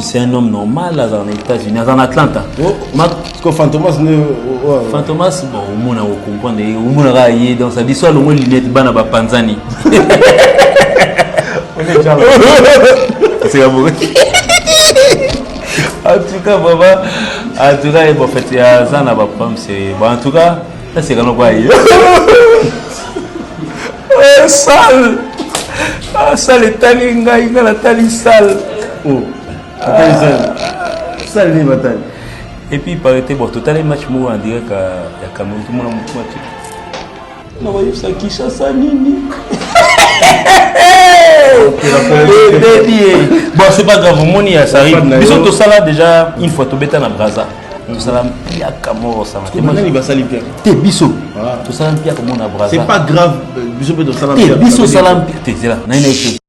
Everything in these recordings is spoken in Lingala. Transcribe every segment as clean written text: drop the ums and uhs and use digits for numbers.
C'est un homme normal là, dans les États-Unis, en Atlanta. Parce que Fantomas, Fantomas, bon, au monde on comprend, au monde on a dans sa vie, soit le monde lunette bana ba Panzani. On est déjà là. C'est à vous. En tout cas, papa, en tout cas, bon, fait, ça n'a pas problème, c'est bon. En tout cas, ça c'est quand on voit. Sale. Ah, sale, talinga, il a la tali sale. Oh, sale les batailles. Et puis, il paraît bon, total match, moi, on dirait qu'il y a Cameroun, tout le monde a match. Non, mais ça qui chasse à Nini. Bon, c'est pas grave, mon ça arrive. Ils sont tous là déjà, une fois, tout bêta dans Braza. Tout ça là, il y a Camoro, ça va. Il va salir bien. T'es bisso. Tout ça là, il y a comme on a Braza. C'est pas grave, bisso peut de salam. T'es bisso, salam. T'es là, n'a rien été.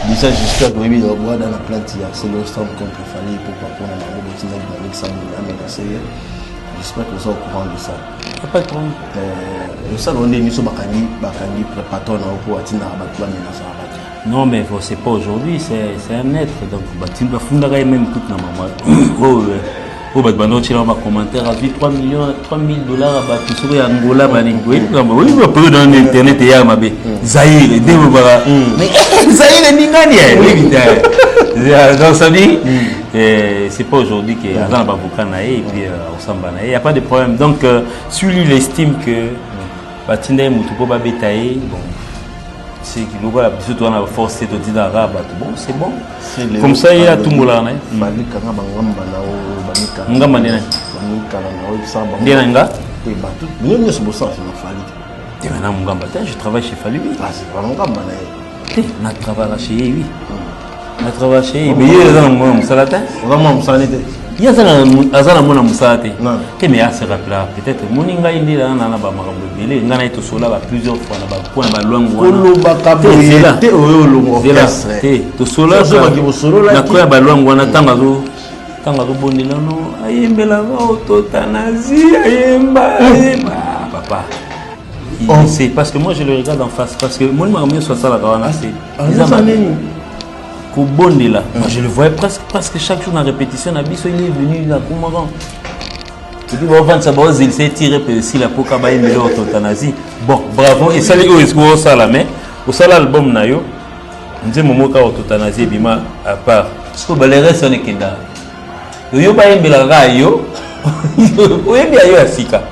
Déjà, j'espère que oui, dans la plante, il y a c'est le storm contre le famille pour pas qu'on a un mot de ça, j'espère que vous êtes au courant de ça. Pas de problème. Ça, on est mis sur Bakani, préparateur pour atteindre la bataille. Non, mais c'est pas aujourd'hui, c'est un être. Donc, tu vas fondre même toute la maman. Oh, bah, tu vas commentaire à vie 3 000 $, tu serais Angola, oui, peu dans l'internet, il y a ma bé. Zahir, mais Zahir est Ningani, donc ça dit, c'est pas aujourd'hui qu'il y a un Babouka et puis au Sambana. Il n'y a pas de problème. Donc, celui il estime que Batinda Moutouko Babetaye, bon. C'est qu'il y a surtout on a forcé de dire arabe bon c'est bon comme ça il y a tout moulin hein ngamba ndena nga oui bah tout nous nous sommes ça c'est Fali et maintenant ngamba je travaille chez Fali ah c'est vraiment ngamba na travaille chez lui na travaille chez mais il est dans mon salata vraiment musalate il y a azana mona musate que mais se rappela peut-être moninga indi là na ba makambo belé ngana ito sola ba plusieurs fois na ba point ba lwangu wana ba kaboye te oyo longo te to sola na ko ba lwangu wana tanga zo bondela no ayembela o totanazi ayemba papa c'est parce que moi je le regarde en face parce que mon maman soit ça la wana c'est Kobondela. Je le voyais presque chaque jour dans la répétition. Il est venu là pour moi. Il dit il s'est tiré si la poka baye mais l'autonazie. Bon, bravo. Et ça les au sala mais au sala album na yo. Nze momoka autonazie bima à part. Parce que les restes on est kenda. Yo baye mbela ga yo. Oyebi ayo asika.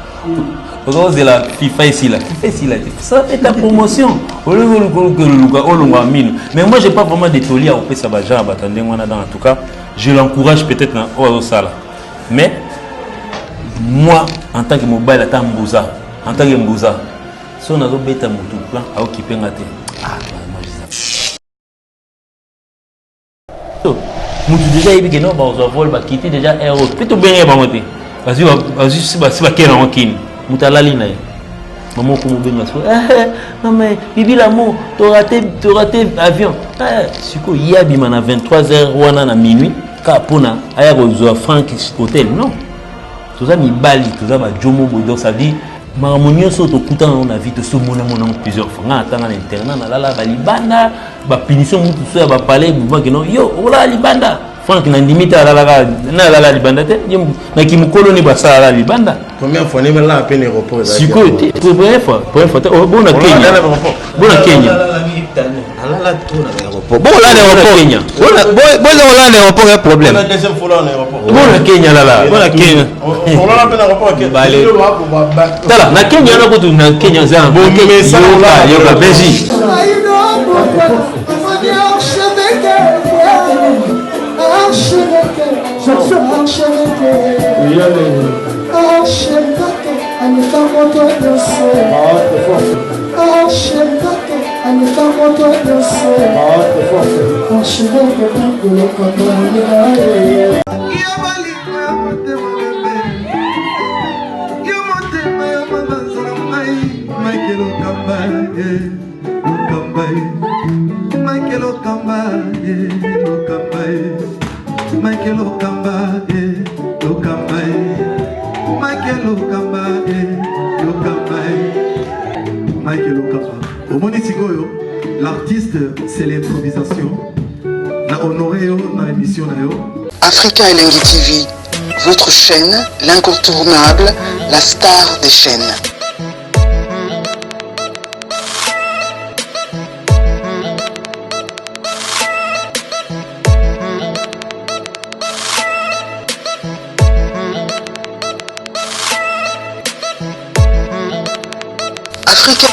C'est la FIFA ici là. Ça fait ta promotion. Mais moi j'ai pas vraiment d'étoile à opérer ça va genre en tout cas, je l'encourage peut-être dans ça. Mais moi en tant que mobile en tant que Mbouza, si on a bêta mon tout plan à occuper un thé. Ah moi je sais. Moi déjà il dit non bah on vol bah quitter déjà aéro. Peut-être bien bah monter. Vas-y si bah quel en kin. Moutalali na maman comme benga so non mais bibi l'amour t'auras raté avion siko yabi mana 23h wana na minuit ka pona aya ko zo franc hotel non tout ça mi bali tout ça ba jomo bodo ça dit maramonio so to kuta on a vie to so mona plusieurs fois na tanga na internat na lala ba libanda ba punition mutu so ba parler ba que non yo ola libanda Franck na ndimita na la libanda te na kimukolo ni basa la libanda combien fois ni là à peine aéroport siko te première fois bon na Kenya bon là l'aéroport Kenya bon là l'aéroport un problème la deuxième fois là l'aéroport bon na Kenya là bon na Kenya on l'a peine aéroport tala na Kenya na ko na Kenya za bon mais ça yo ka Belgique L'artiste, c'est l'improvisation. honoré dans l'émission. Africa Elengi TV, votre chaîne, l'incontournable, la star des chaînes.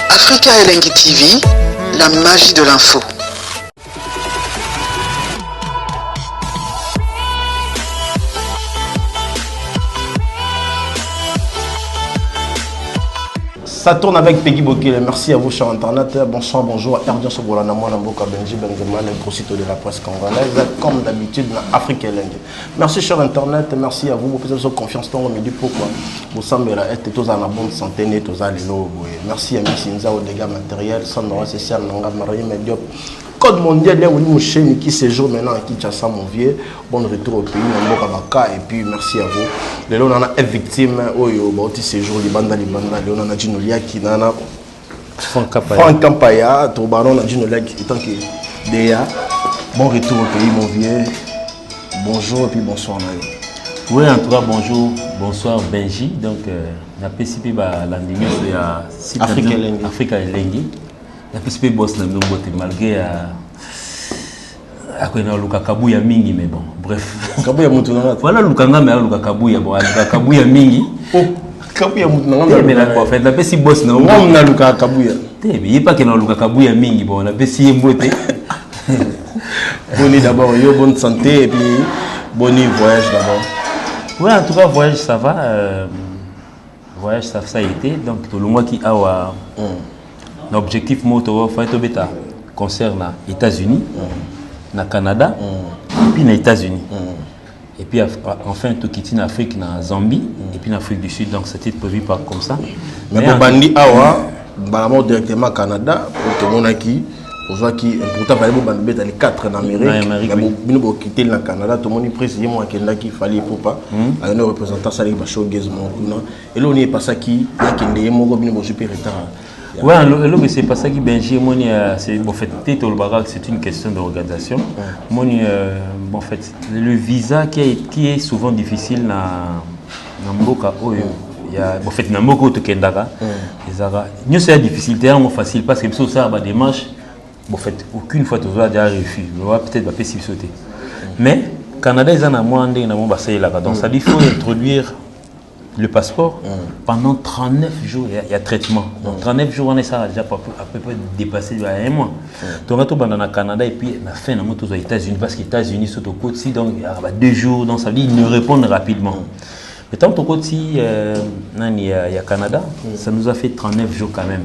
Africa Elengi TV, la magie de l'info. Ça tourne avec Peggy Bokile. Merci à vous, chers internautes. Bonsoir, bonjour. Erdian Sobolana, moi, Namboka Benji Bengema, l'introsito de la presse congolaise, comme d'habitude, dans Afrique Elengi. Merci, chers internautes. Merci à vous. Vous pouvez confiance dans le midi. Pourquoi vous semblez être tous en bonne santé, tous à l'élo. Merci à Missinza, aux dégâts matériels, Sandra Cécial, Nanga, Marie Mediop. Code mondial, là où nous sommes, qui séjourne maintenant à Kinshasa, mon vieux. Bon retour au pays, Namboka. Et puis, merci à vous. Les gens, on a une victime, au séjour, Libanda, on a Ginolia qui nana Franck Kampaya, Toubaron, on a Ginolia qui tant que Déa. Bon retour au pays, mon vieux. Bonjour et puis bonsoir. Oui, en tout cas, bonjour, bonsoir Benji. Donc, la PCP, l'année, c'est Africa Elengi. La PCP boss malgré Luka Kabuya mingi, mais bon, bref. Kabuya Moutounanga. Voilà Lukanga, mais Luka Kabuya, bon, Luka Kabuya mingi. Oh, Kabuya Moutounanga. Mais là, en fait, la PCP boss, non. On a Luka Kabuya. Mais il n'y a pas que Luka Kabuya mingi, bon, la PCP mbote. Bonne d'abord, bonne santé et puis bon voyage d'abord. Oui, en tout cas, voyage ça va. Voyage ça a été. Donc, tout le mois qui a l'objectif moto, il faut être concert aux États-Unis, au Canada, et puis aux États-Unis. Et puis enfin, tout quitter en Afrique, en Zambie, et puis en Afrique du Sud. Donc, c'était prévu par comme ça. Mais pour Bandi Awa, directement au Canada, pour tout le monde qui. Aujourd'hui, pourtant, il y a les 4 en Amérique. Il y a quitté le Canada. Tout le monde est précisément qu'il fallait pour pas. Il y a un représentant qui est showgaze. Et là, on est passé qui est super retard. Oui, c'est pas ça qui Benji. C'est une question d'organisation. En fait, le visa qui est souvent difficile dans Mboka. En fait, dans Mboka, c'est difficile, c'est facile parce que ça va démarche. En fait, aucune fois tu as déjà refus. Peut-être pas possible sauter. Mais Canada, ils en ont moins de là. Donc ça dit qu'il faut introduire le passeport pendant 39 jours. Il y a traitement. Donc 39 jours, on est ça déjà à peu près dépassé un mois. Donc on est dans Canada et puis la fin aux États-Unis parce que les États-Unis sont au côté, donc il y a 2 jours. Donc ça veut dire qu'ils nous répondent rapidement. Mais tant que il y a Canada, ça nous a fait 39 jours quand même.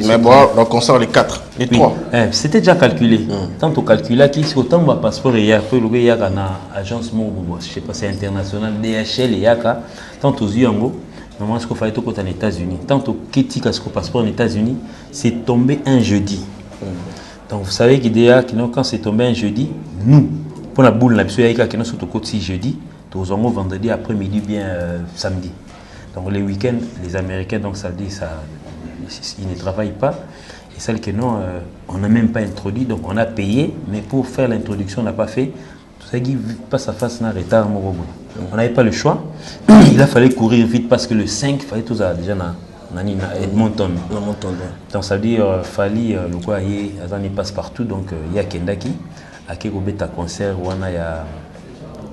Mais bon, donc on sort les 4, les 3. C'était déjà calculé. Tant qu'on calcule, autant de passeport, il y a une agence, je ne sais pas si c'est international, DHL, il y a tant aux Yango, normalement, ce qu'il fallait tout aux États-Unis. Tant au Kéti, ce passeport aux États-Unis, c'est tombé un jeudi. Donc vous savez que quand c'est tombé un jeudi, nous, pour la boule, nous sommes sur le côté jeudi. Aux vendredi après-midi, bien samedi. Donc les week-ends, les Américains, donc ça dit ça, ils ne travaillent pas. Et celle que non, on n'a même pas introduit, donc on a payé, mais pour faire l'introduction, on n'a pas fait. Tout ça qui passe à face, on a retard. On n'avait pas le choix. Il a fallu courir vite parce que le 5, il fallait tout ça déjà dans Edmonton. Donc ça veut dire fallait le quoi, il passe partout. Donc il y a Kendaki, à Kekobeta concert où on a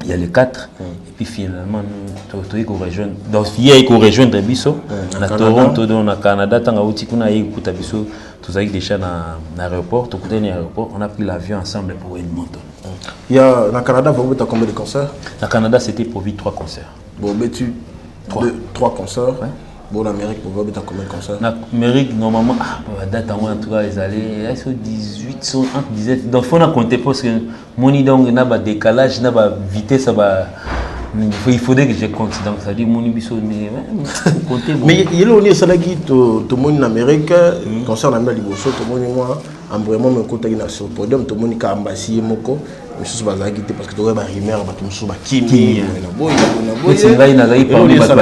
il y a les 4 et puis finalement nous rejoindre donc il y a rejoindre Bisso à Toronto dans le Canada tant à Outikuna et écoute Bisso tous avec déjà dans l'aéroport tout côté l'aéroport on a pris l'avion ensemble pour Edmonton. Il y a dans le Canada vous avez combien de concerts? Dans le Canada c'était prévu 3 concerts. Bon mais tu 3 concerts. Bon, l'Amérique, vous avez combien de concerts? L'Amérique, normalement, date en tout cas, ils allaient sur 18, entre 17. Donc, il faut compter parce que mon idée, il y a un décalage, il y a une vitesse. Il faudrait que je compte. Donc, ça dit mon idée, mais il y a aussi ça qui tout le monde en Amérique, concert en Amérique, tout le monde a vraiment me contacté sur le podium, tout le monde a embassé moko. Je parce que tu as des rumeurs, tu as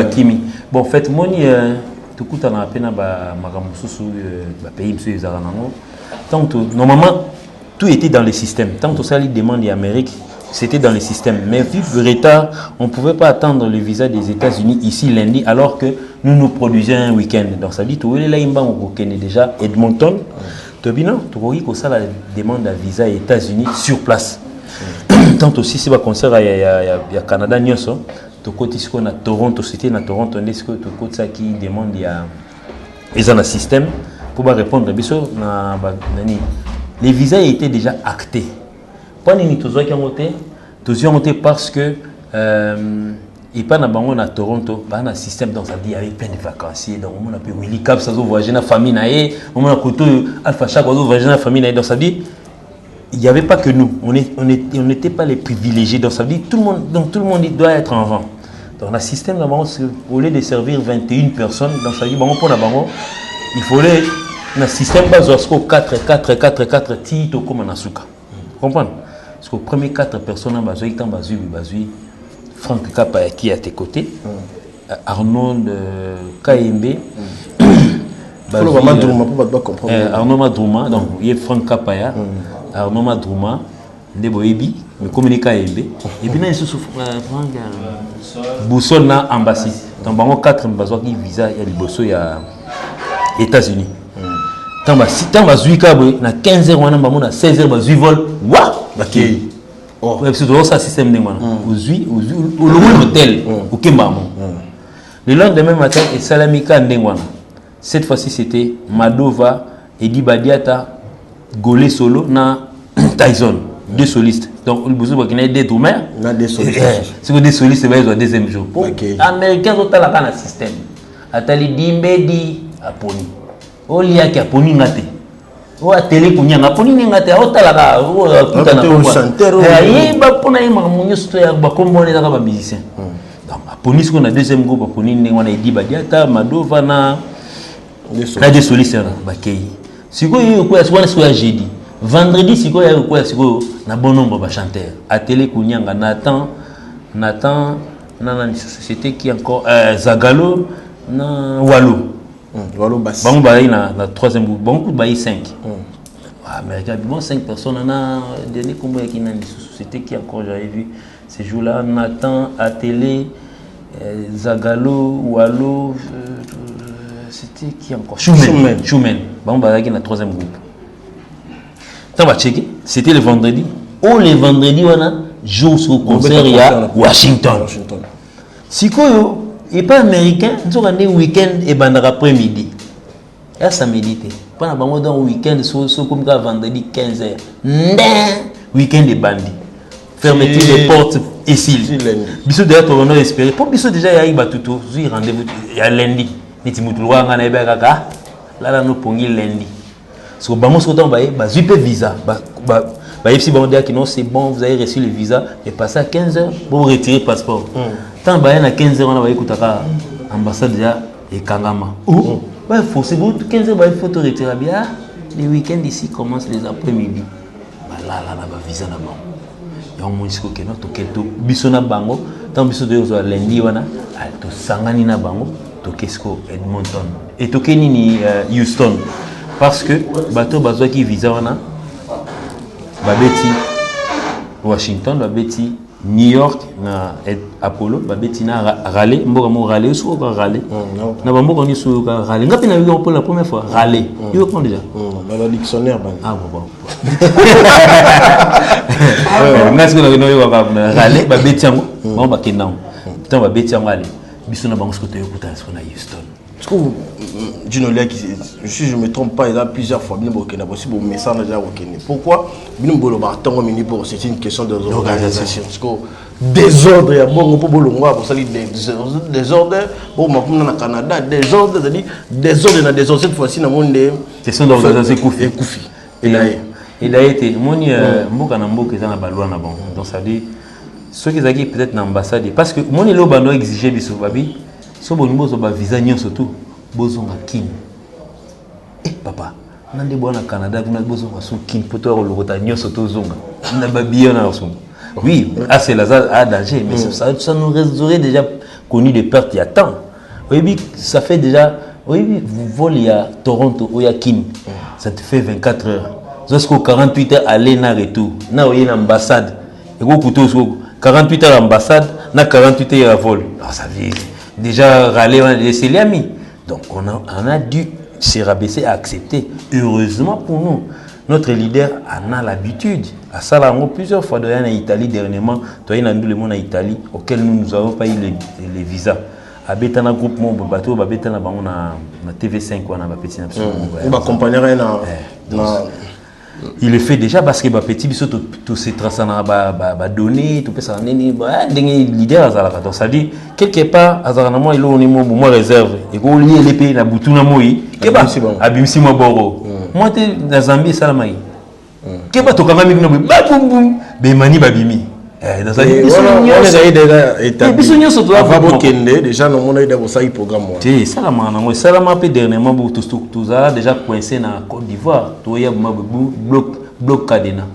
Kimi. Bon, en fait, moi, tout le monde a peine à pays, normalement, tout était dans le système. Tant que ça, les demandes d'Amérique, c'était dans le système. Mais vu le retard, on ne pouvait pas attendre le visa des États-Unis ici lundi, alors que nous produisions un week-end. Donc ça dit, tu vois, là, il y a déjà Edmonton. Tu vois, il y a la demande de visa aux États-Unis sur place. Tant aussi, si on concert il y a Canada, tu côté ce qu'on a Toronto, c'était dans Toronto, est-ce que tu côté ça qui demande ils ont un système pour répondre. Les visas étaient déjà actés. Pourquoi nous avons noté parce que et pas dans à Toronto, il y a un système dans ça dit avec plein de vacanciers, donc on a pu Willy Cap ça voyager dans la famille naé, on a côté Alpha Chac voyager dans la famille naé, donc ça dit il n'y avait pas que nous, on n'était pas les privilégiés, donc ça dit tout le monde doit être en rang. Donc le système au lieu de servir 21 personnes, donc ça dit bon pour il fallait le système base 4 titres comme en Asuka. Comprendre? Parce que les premières 4 personnes en base, Franck Kapaya qui est à tes côtés, Arnold KMB, Arnaud Madrouma, donc il y a Franck Kapaya, Arnaud Madrouma, Ndeboebi, mais comme il KMB, et puis il y a Franck Boussol na ambassade. Donc il y a 4 personnes qui visa il y a Liboso il y a États-Unis. Si tu as 15 heures, on a 16 heures, tu vol. C'est ça système de l'hôtel. Le lendemain matin, et Salamika Ndengwana. Cette fois-ci, c'était Madova, Edi Badiata, Golé Solo, na Tyson. 2 solistes. Donc, il y a des tourmères. Si vous des solistes, c'est le deuxième jour. Les Américains ont un système. Atali Dimbedi, Aponi. Olia qui a poni ngate. O a télé kunya ngaponi ngate o talaka o kutana kwa. Eh ba pona ima munyo sto ya ba kombone za ba musicien. Donc aponi ce qu'on a deuxième groupe aponi ngwana Edi Badiata Madova na des solistes ba kei. Siko yo kwa siko na jeudi. Vendredi siko ya kwa siko na bon nombre ba chanteur. A télé kunya Nathan na société qui encore Zagalo na Walo. Bon, na troisième groupe, bon coup de 5. Américain, bon 5 personnes, on a donné combien qui n'a une société qui encore j'avais vu ces jours-là, Nathan, Atélé, Zagalo, Wallo, c'était qui encore Schumann. Bon, bah qui na troisième groupe. Ça va checker, c'était le vendredi. Oh le vendredi on a jour sur concert il y a Washington. Si quoi et pas américain, nous avons un week-end et ben après-midi. Et ça médite. Pendant que nous avons un week-end, comme vendredi 15h. Week-end de bandits. Fermeture des portes ici. Bisous déjà, tu vas espérer. Pour bisous déjà, il y a tout. Rendez-vous. Il y a lundi. Nous là, nous prenons lundi. Parce que nous avons un visa. Si c'est bon, vous avez reçu le visa, et passez à 15h pour retirer le passeport. Tant que à 15h, on va écouter l'ambassade et Kangama. Il faut 15h, il faut te retirer bien. Les week-ends ici commencent les après-midi. Là, le visa là-bas. Il y a un moment où tu as bisona bango, tant que tu as lundi, tu as sangani na bango, tu as Edmonton. Et tu as Houston. Parce que bateau bazo qui visa wana babeti Washington, babeti New York na Apollo, babeti na Raleigh, mboka mo Raleigh sou ka Raleigh. Na ba mboka ni sou ka Raleigh. Ngapi na yo pour la première fois Raleigh. Yo prend déjà. Dans le dictionnaire ban. Ah bon. Ngas ko na yo ka Raleigh, babeti yango, ba ba kenang. Tant babeti yango Raleigh. Biso na bango ko to yo kuta so na Houston. Est-ce que Djinolia, si je ne me trompe pas, il a plusieurs fois venu au Kenya, aussi pour message déjà au Kenya. Pourquoi c'est une question d'organisation. Désordre, il y a beaucoup pour ça, désordre, au Canada, désordre, désordre, cette fois-ci, dans le monde, question d'organisation Koufi. Et d'ailleurs, moi, donc ça dit, ceux qui ont peut-être dans l'ambassade, parce que moi, je vais exiger des sauvages. Si vous avez un visa, surtout, vous avez un kin. Eh, papa, vous avez un Canada, vous avez un kin pour toi, vous avez un surtout. Vous avez un oui, c'est là, danger, mais ça nous aurait déjà connu des pertes il y a temps. Oui, ça fait déjà, oui, vous volez à Toronto, ou à Kin, ça te fait 24 heures. jusqu'au 48 heures aller na retour na oye na ambassade et go couteau 48 heures ambassade na 48 heures à vol. Alors ça veut déjà râler c'est l'ami. Donc on a dû se rabaisser à accepter. Heureusement pour nous, notre leader en a l'habitude. À Salango, plusieurs fois en Italie dernièrement, tu as le monde en Italie auquel nous n'avons pas eu les visas. À Bétana groupe mon bateau, à Bétana na TV5 on a petit on va accompagner il le fait déjà parce que petit biso tout ces traces na données tout ça neni leader azala donc ça dit quelque part azala moi il on est moi réserve et ko lié les pays na butuna moi ke ba abimsi mo boro moi te na Zambie salamai ke ba to kanga mi no ba bum bum be mani babimi dans ça déjà non on a eu ça programme tu salama na moi salama pe dernièrement tout ça déjà coincé na Côte d'Ivoire to ya bloc cadena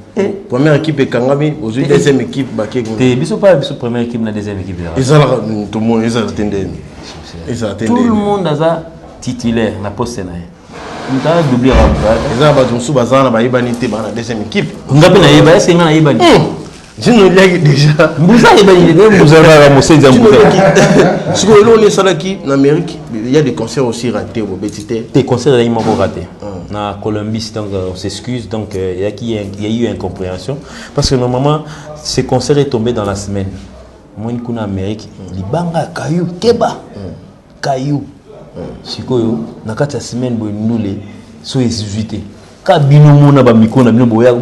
première équipe est Kangami aujourd'hui deuxième équipe baké te biso pas biso première équipe na deuxième équipe tout le monde tout le monde a titulaire na poste na on a doublé remplacé ils ont battu sous bazana ba ibani te ba na deuxième équipe ngapi na yeba c'est nga na yeba je ne l'ai déjà Moussa va ramasser des Moussa. Ce que l'on est salaki en Amérique, il y a des concerts aussi ratés au Bétité. Des concerts ils m'ont raté. Na Colombie donc on s'excuse donc il y a eu incompréhension parce que normalement ces concerts est tombé dans la semaine. Moi une en Amérique, libanga caillou keba. Caillou. Sikoyo na kati ya semaine boy ndule so 18. Kabino mona ba mikona bino boya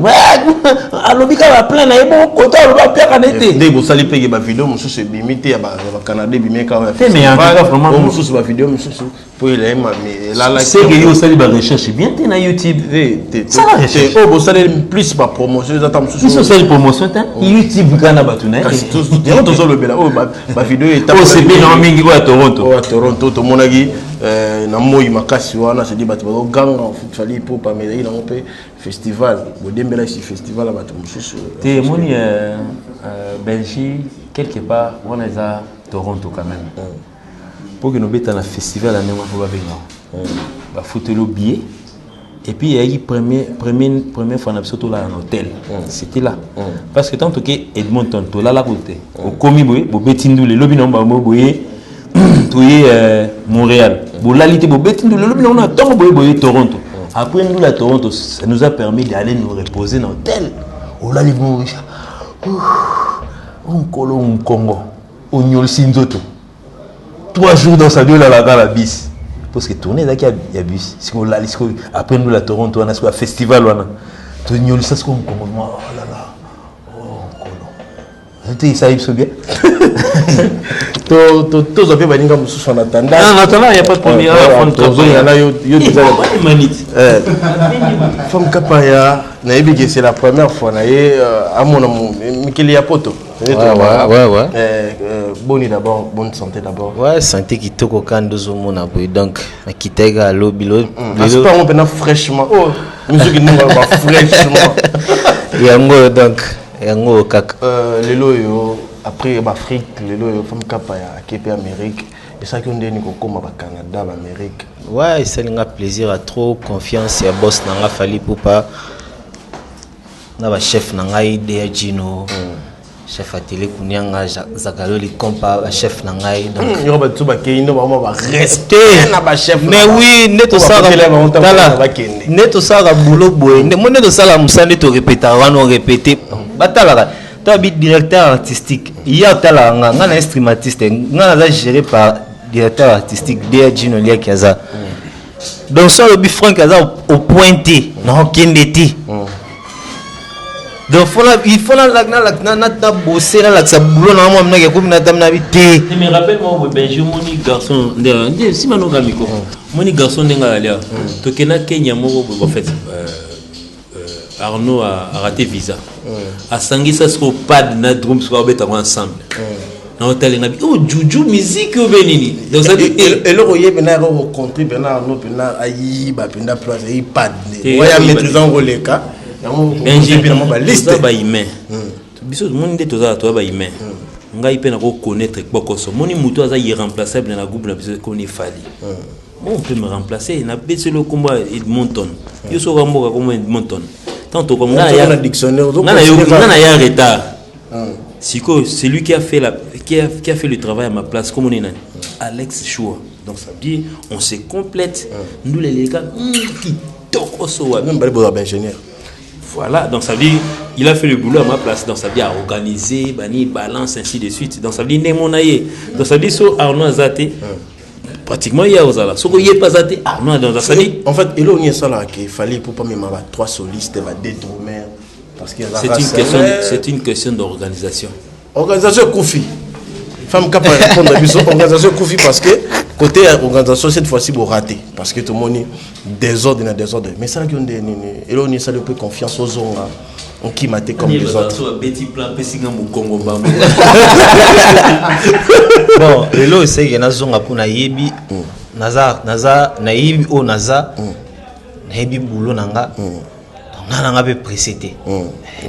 alobika ba plein na yebo kota aloba pia kanete ndé bo sali pege ba vidéo mususu bimité ya ba Canada bimeka wa mais en tout cas vraiment mususu ba vidéo mususu pour il aime mais là c'est que yo sali ba recherche bien té na YouTube ça la recherche oh bo sali plus ba promotion ils attendent mususu ils sali promotion ta YouTube kana ba tuna tous zo lobela oh ba vidéo est oh c'est bien en mingi ko à Toronto to monagi na moi makasi wana c'est dit ba to ganga fali pour pas mais il a un festival bodembela ici festival à bato mususu te moni Belgique quelque part on est à Toronto quand même pour que nous bêta na festival à néma pour venir ba foutre le billet et puis il y a eu première fois na surtout là en hôtel c'était là parce que tant que Edmonton to là côté au komi boy bo betindu le lobby nomba boy toyé Montréal bo lalité bo betindu le lobby on a tant boy Toronto. Après nous à Toronto, ça nous a permis d'aller nous reposer dans l'hôtel. Oh là, les Maurice. On colle au Congo. On y a le Sinzoto. 3 jours dans sa vie, là, la bis. Parce que tourner, là, il y a bus. Après nous à Toronto, on a un festival. On y a le Sasko Congo. Oh là là. Oh, Colo. Ça arrive bien. Tous avez baninga mususu en attendant. En attendant, il n'y a pas de première. Femme Kapaya, c'est la première fois. À mon amour, Mikeli Apoto. Ouais. Bonne d'abord, bonne santé d'abord. Ouais, santé qui toko kando zomona boy donc akitega lobilo. J'espère on peut fraîchement. Oh, musique nous va fraîchement. Yango donc yango kaka. Lelo yo après l'Afrique, les femmes Kapaya, qui est Amérique, et ça qu'on dit comme au Canada, Amérique. Ouais, ça nous a plaisir à trop confiance et boss n'a fallu pour pas. Na chef n'a idée Gino, chef atelier Kunyanga, Zagaloli compa, chef n'a donc. Il y aura tout baquet, nous va rester na chef. Mais oui, neto ça neto ça boulot boy, neto ça la musane to répéter, on répéter, batala. Tu habites directeur artistique. Il y a un instrumentiste. On géré par directeur artistique. D.Gino Lia Kaza. Donc, ça, le bifron Kaza au pointé. Non, Kendeti. Donc, il faut la bosser là, ça boulot dans moi, il y a comme une dame habité. Je me rappelle, moi, Belgique, mon garçon, si mon garçon, mon garçon, tu connais Kenya, en fait. Arnaud a raté visa. A Sangui, ça se pad na drum soit bête ensemble. Na hôtel na oh juju musique au Benini. Donc ça dit et le royer bena rencontré bena Arnaud bena ayi ba bena place ayi pad. Voya maîtrisant roleka. Ingénieur ba liste ba humain. Biso monde de toza to ba humain. Ngai pe na ko connaître bokoso. Moni muto aza irremplaçable na groupe na biso ko ni fali. On peut me remplacer na baisser le combat Edmonton. Yo so ramboka comme Edmonton. Tantôt comme on a dictionnaire, on a un retard. Siko, c'est lui qui a fait le travail à ma place. Comme on est Alex Choua. Donc ça veut dire on se complète. Nous les gars, qui toquent au soir. Même ingénieur. Voilà, donc ça veut dire il a fait le boulot à ma place. Donc ça veut dire à organiser, bani, balance, ainsi de suite. Donc ça veut dire Nemonaye. Donc ça veut dire so Arnaud Azate. Pratiquement il y a aux alas. Soko yé pas Azate. Arnaud donc ça veut dire. En fait, il y a ça là qu'il fallait pour pas même avoir 3 solistes, va détourner parce que c'est une question d'organisation. Organisation Koufi. Femme capable de répondre à l'organisation Koufi parce que côté organisation cette fois-ci vous raté parce que tout le monde est désordre. Mais ça qui on dit et là on est ça le peu confiance aux gens on qui maté comme les autres. Bon, et là c'est que na zonga pour na yebi naza na yebi o naza na yebi boulot nanga. On a précédé.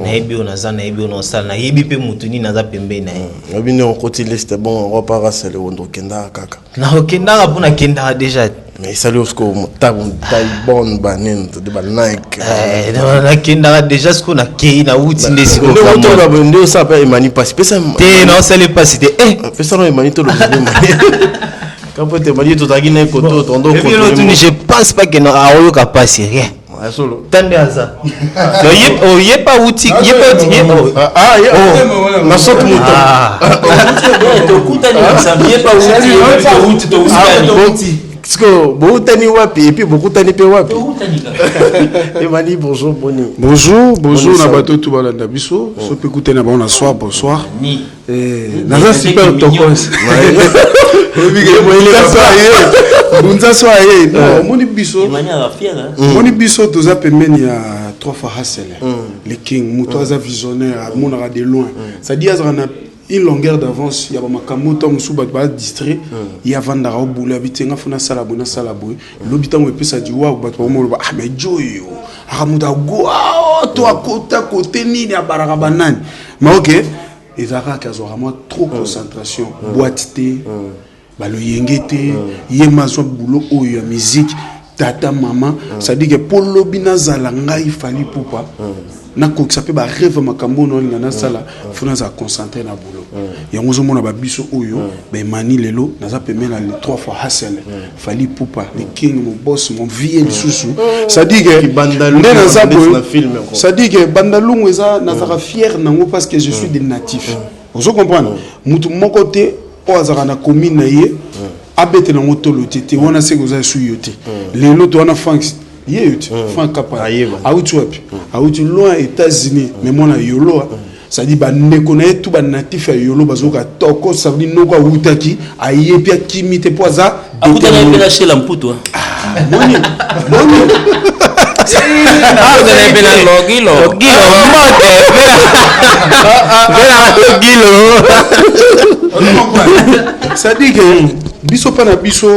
Naebi on a naebi on a naebi pe mutuni naza pembe na ye. Naebi on continue c'était bon on repart à celle on kenda kaka. Na okenda pour na kenda déjà. Mais ça lui ko taille bonne banen de ba Nike. Na kenda déjà ce qu'on a kei na uti ndesi ko. On va vendre ça pas Emani passe. Te non ça les pas cité. Fais ça non Emani to le quand peut Emani to tagi na koto tondo koto. Je pense pas que na ayo ka passe rien. Tande aza. No yé pas outil, yé pas outil. Na saute mouton. To kutani ça yé pas outil. Parce que beaucoup tani wapi et puis beaucoup tani pe wapi. Emani bonjour boni. Bonjour na bato tout balanda biso. So pe kuté na bona soir bonsoir. Naza super tokos. Bunza soye. Non, moni biso. Moni biso toza pembeni ya 3 fois Hassel. Le king mutoza visionnaire monara de loin. Ça dit azana une longueur d'avance ya ba makamoto musuba ba distrait ya vandara au boulot bitenga funa sala bona sala boy lobita mo epesa di wa ba to mo ba mais joyo akamuta go to akota côté ni ya baraka banani mais OK ezaka kazo vraiment trop concentration boitité ba lo yengete yemazo boulot oyo ya musique tata mama ça dit que pour lobina zalanga il fallait poupa na ko sape ba rêve makambo no na sala funa za concentrer na boulot yango zo mona ba biso oyo ba mani lelo na za pemena les 3 fois Hassel fallait poupa le king mon boss mon vie susu ça dit que bandalungu ça dit que bandalungu eza na za fier nango parce que je suis des natifs vous comprenez mutu moko te o azaka na commune na ye abete na ngotolo tete wana se ko za suyote lelo to wana fanks yéut fan capa autu wapi autu loin États-Unis mais mona yolo ça dit ba nekona tout ba natif ya yolo bazoka toko ça veut dire noko utaki ayepi akimite poza akutana pela chez la mputo moni ça dit que biso pa na biso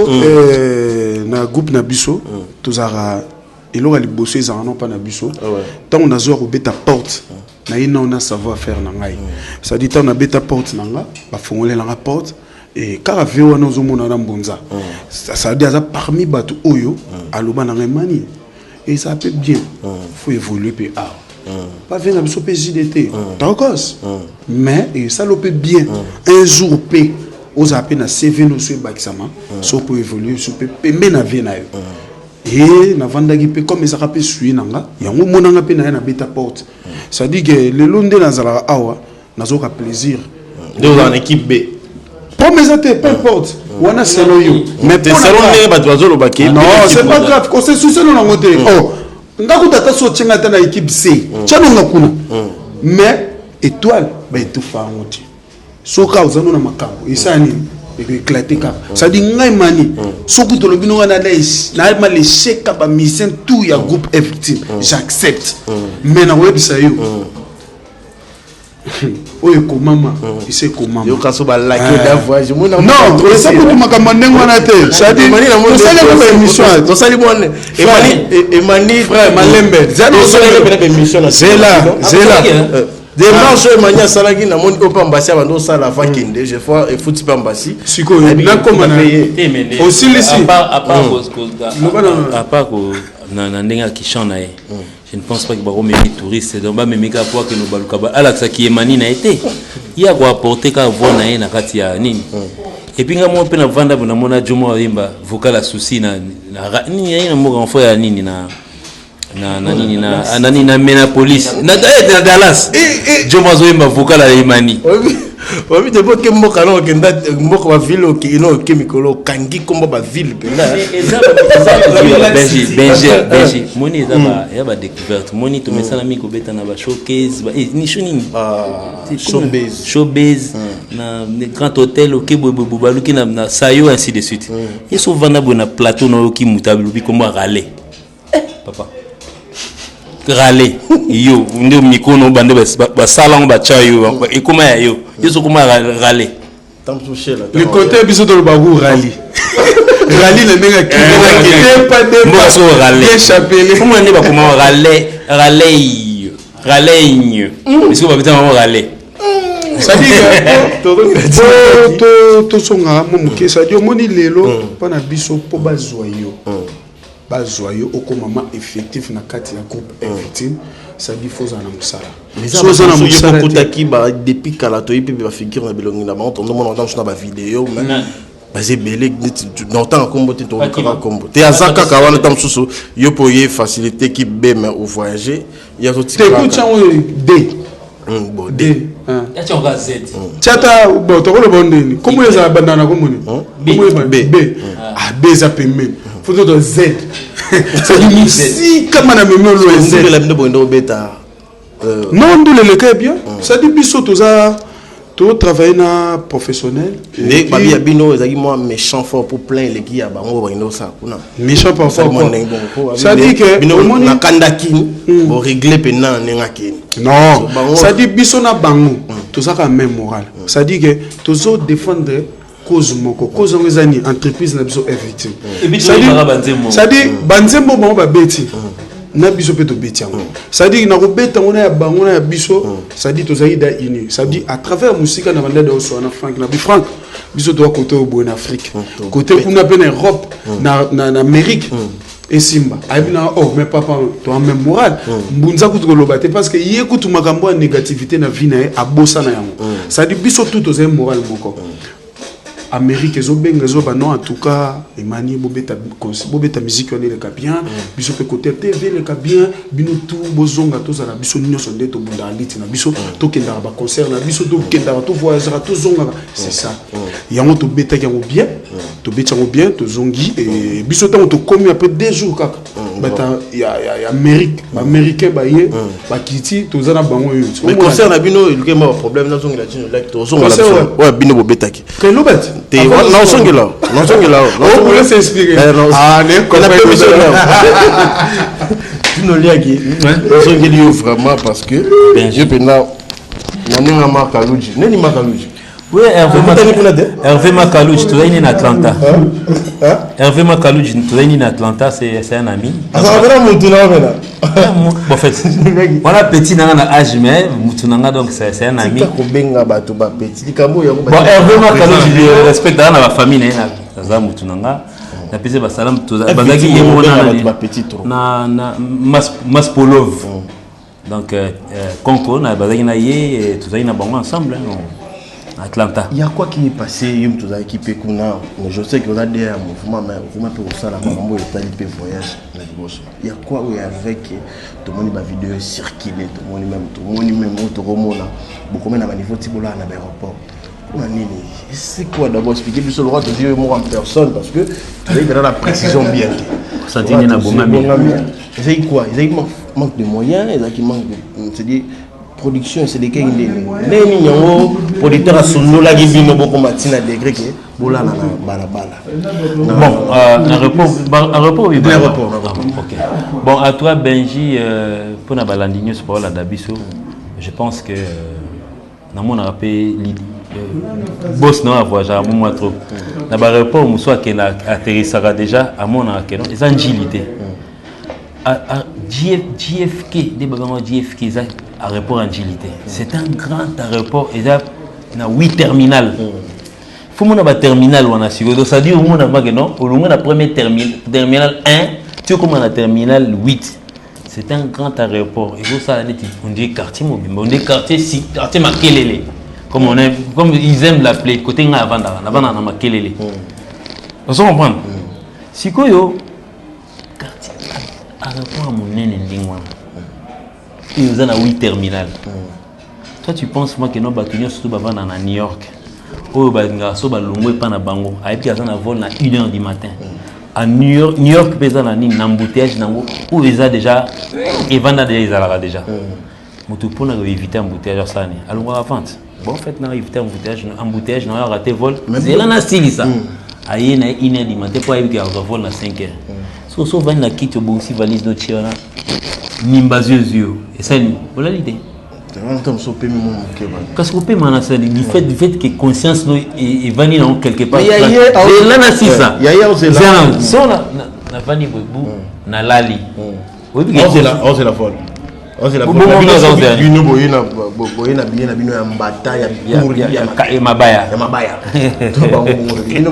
na groupe na biso tozara elonga liboso ezanga non pa na biso tant on a zo ko beta porte na ina on a savoir faire na ngai ça dit tant on a beta porte na nga ba fongolela nga porte et car veo na zo mona na mbonza ça dit ça parmi bato oyo aloba na ngai mani et ça peut bien faut évoluer pe pas venir biso pe JDT tokos mais et ça le peut bien un jour pe aux appels na CV no sur bakisama so peut évoluer so peut pembe na vie na yo et na vandaki pe comme ça peut suivre nanga yango monanga pe na beta porte ça dit que le londe na zala awa nazoka plaisir dans l'équipe B comme ça te peu importe wana selo yo mais te selo ne ba dozo lo baki non c'est pas grave ko c'est sous na ngote oh ngakuta ta so tsenga ta na équipe C tshano ngakuna mais étoile ba etufa ngoti soka uzano na makambo isani éclater ka ça dit ngai mani soku to lobino na laisse na ma l'échec ba mission tout ya groupe F-Team j'accepte mais na website yo oye komama ise komama yo kaso ba laquer d'avoyage non ça peut tout makambo ndengo na te ça dit mani na mo ça émission to sali bonne et mani frère malembe zano so la émission na zela des marches mania salaki na moni opambasi abando sala vakinde je fois et foot pambasi siko na koma na aussi ici à part na ndenga qui chante na je ne pense pas que Baro même touriste donc ba même ka pour que nous baluka ba Alexa qui est mani na été il y a quoi apporter ka voir na na kati ya nini et puis nga mo pe na vanda bona mona jomo yimba vocal souci na nini na mo enfant ya nini na nini na mena police na Dallas jomo zo yimba vocal ya imani oui de bo ke mboka no ke mboka wa ville ki ino ke mikolo kangi kombo ba ville pena Benji moni ezaba ya ba découverte moni to mesana mi ko beta na ba showcase ba ni shoni showbase na grand hôtel ke bobo baluki na sayo ainsi de suite et souvent na bona plateau no ki mutabi bi kombo rale papa rale yo ndo mikono bande ba salon ba chayo e kuma ya yo yeso kuma rale le côté biso de bagou rali rali le menga ki pas de moso rale échappé comment ne ba kuma rale parce que ba bita ma rale ça dit to songa mo ke ça dit moni lelo pana biso po bazoyo bazoyo okomama effectif na kati ya groupe victime ça dit faut en amsala so na musala kutaki ba depuis kala to yipe ba figure na bilongi na ba on demande dans ba vidéo mais basé belé dans temps kombo te to kaka kombo te azaka ka wana tam susu yo po ye facilité ki be mais au voyager il y a tout te kucha D bon D ya chonga Z chata bon to ko bondeni komo yeza bandana komoni B ah B za pembe faut de Z c'est ici comme na même le Z la mine bondo beta non de le cas bien ça dit biso toza to travailler na professionnel et babi ya bino ezaki moi méchant fort pour plein les qui ya bango bondo ça kuna méchant pas fort ça dit que bino na kandaki bo régler pena nenga kini non ça dit biso na bango toza ka même moral ça dit que tozo défendre cause moko cause ngezani entreprise na biso victime ça dit banzembo bango ba beti na biso pe to beti yango ça dit na ko beta ngona ya bango na ya biso ça dit to zaida ini ça dit à travers musique na banda do so na Frank na bi Frank biso to côté au en Afrique côté kuna pe na Europe na Amérique et Simba abina oh mais papa to en même moral mbunza kutu ko lobate parce que yé kutu makambo négativité na vie na abosa na yango ça dit biso tout to zé moral moko Amérique ezobenga ezoba non en tout cas emani bobeta musique on le bien biso pe côté TV le bien bino tout bozonga tozala biso nyonso nde to bunda aliti na biso to kenda ba concert na biso to kenda to voyager to zonga c'est ça yango to beta yango bien to beta yango bien to zongi et biso tango to komi après 2 jours kaka bata ya américain ba ye ba kiti tozana bango yo mais concert na bino il y a un problème na zongi la tino like to zonga la ouais bino bobeta ki que lobet non songela on vous laisse expliquer ah ne qu'on appelle monsieur nous liaki songeli yo vraiment parce que je pena nani makaluji nani makaluji oui Hervé Makaluji tu es in Atlanta Hervé Makaluji tu es in Atlanta c'est un ami en fait voilà petit na âge mais mutunanga donc c'est un ami ko benga bato ba petit kambo ya bon Hervé Makaluji je respecte dans la famille na mutunanga na pese ba salam to bazaki yemona na Maspolov donc Conco na bazaki na ye to zaina bango ensemble Atlanta. Il y a quoi qui est passé yum to za équipe kuna mais je sais que on a des mouvements mais vous peut ça la mambo et tali voyage na liboso. Il y a quoi où avec tout le monde ba vidéo circuler tout le monde même to romona beaucoup même na niveau tibola na aéroport. Pour nini c'est quoi d'abord expliquer plus le droit de dire moi en personne parce que tu as la précision bien. Ça dit na bomami. C'est quoi? Il y a manque de moyens, il y a manque de c'est dit production c'est des cas neni nyango producteur asolola ki bino boko matina degré ke bola na balabala bon aéroport OK bon à toi Benji pour na balandinyo pour la dabiso je pense que na mon rappel boss non voyager moi trop na aéroport muso ke na atterrissera déjà à mon ke non les agilité JFK des bagamo JFK ça aéroport agilité c'est un grand aéroport et là na 8 terminal faut mon ba terminal wana siko ça dit au monde na non au long na premier terminal 1 tu comme na terminal 8 c'est un grand aéroport. Et vous, ça, on dit quartier mobile, on dit quartier Makelele. Comme ils aiment l'appeler, côté Navanda, Navanda Makelele. Vous comprenez? Si quoi yo, quartier aéroport mon nene ndingwa. Il y a 8 terminales. Toi, tu penses moi que nos bâtonnets surtout à New York. Oh, bah, so ba longwe pas na bango. Aïe, puis à vol na 1h du matin. À New York, pesa na ni embouteillage nango. Où ils a déjà, et vanda déjà déjà. Mutu pour éviter embouteillage ça ni. Allons à vente. Bon, en fait, na éviter embouteillage, na raté vol. C'est là na style ça. Aïe, na 1h du matin pour éviter un vol na 5h. So va na kit bon si valise no chiona. Nimbazio. Et ça ni. Voilà l'idée. Parce que peut manager du fait que conscience est vanille dans quelque part. Il y a là na sisa. Il y a aussi là. So na vanille bobu na lali. Oui c'est la folle. C'est la folle. Bino boyina bino ya mbata ya mabaya. Ya mabaya. Bino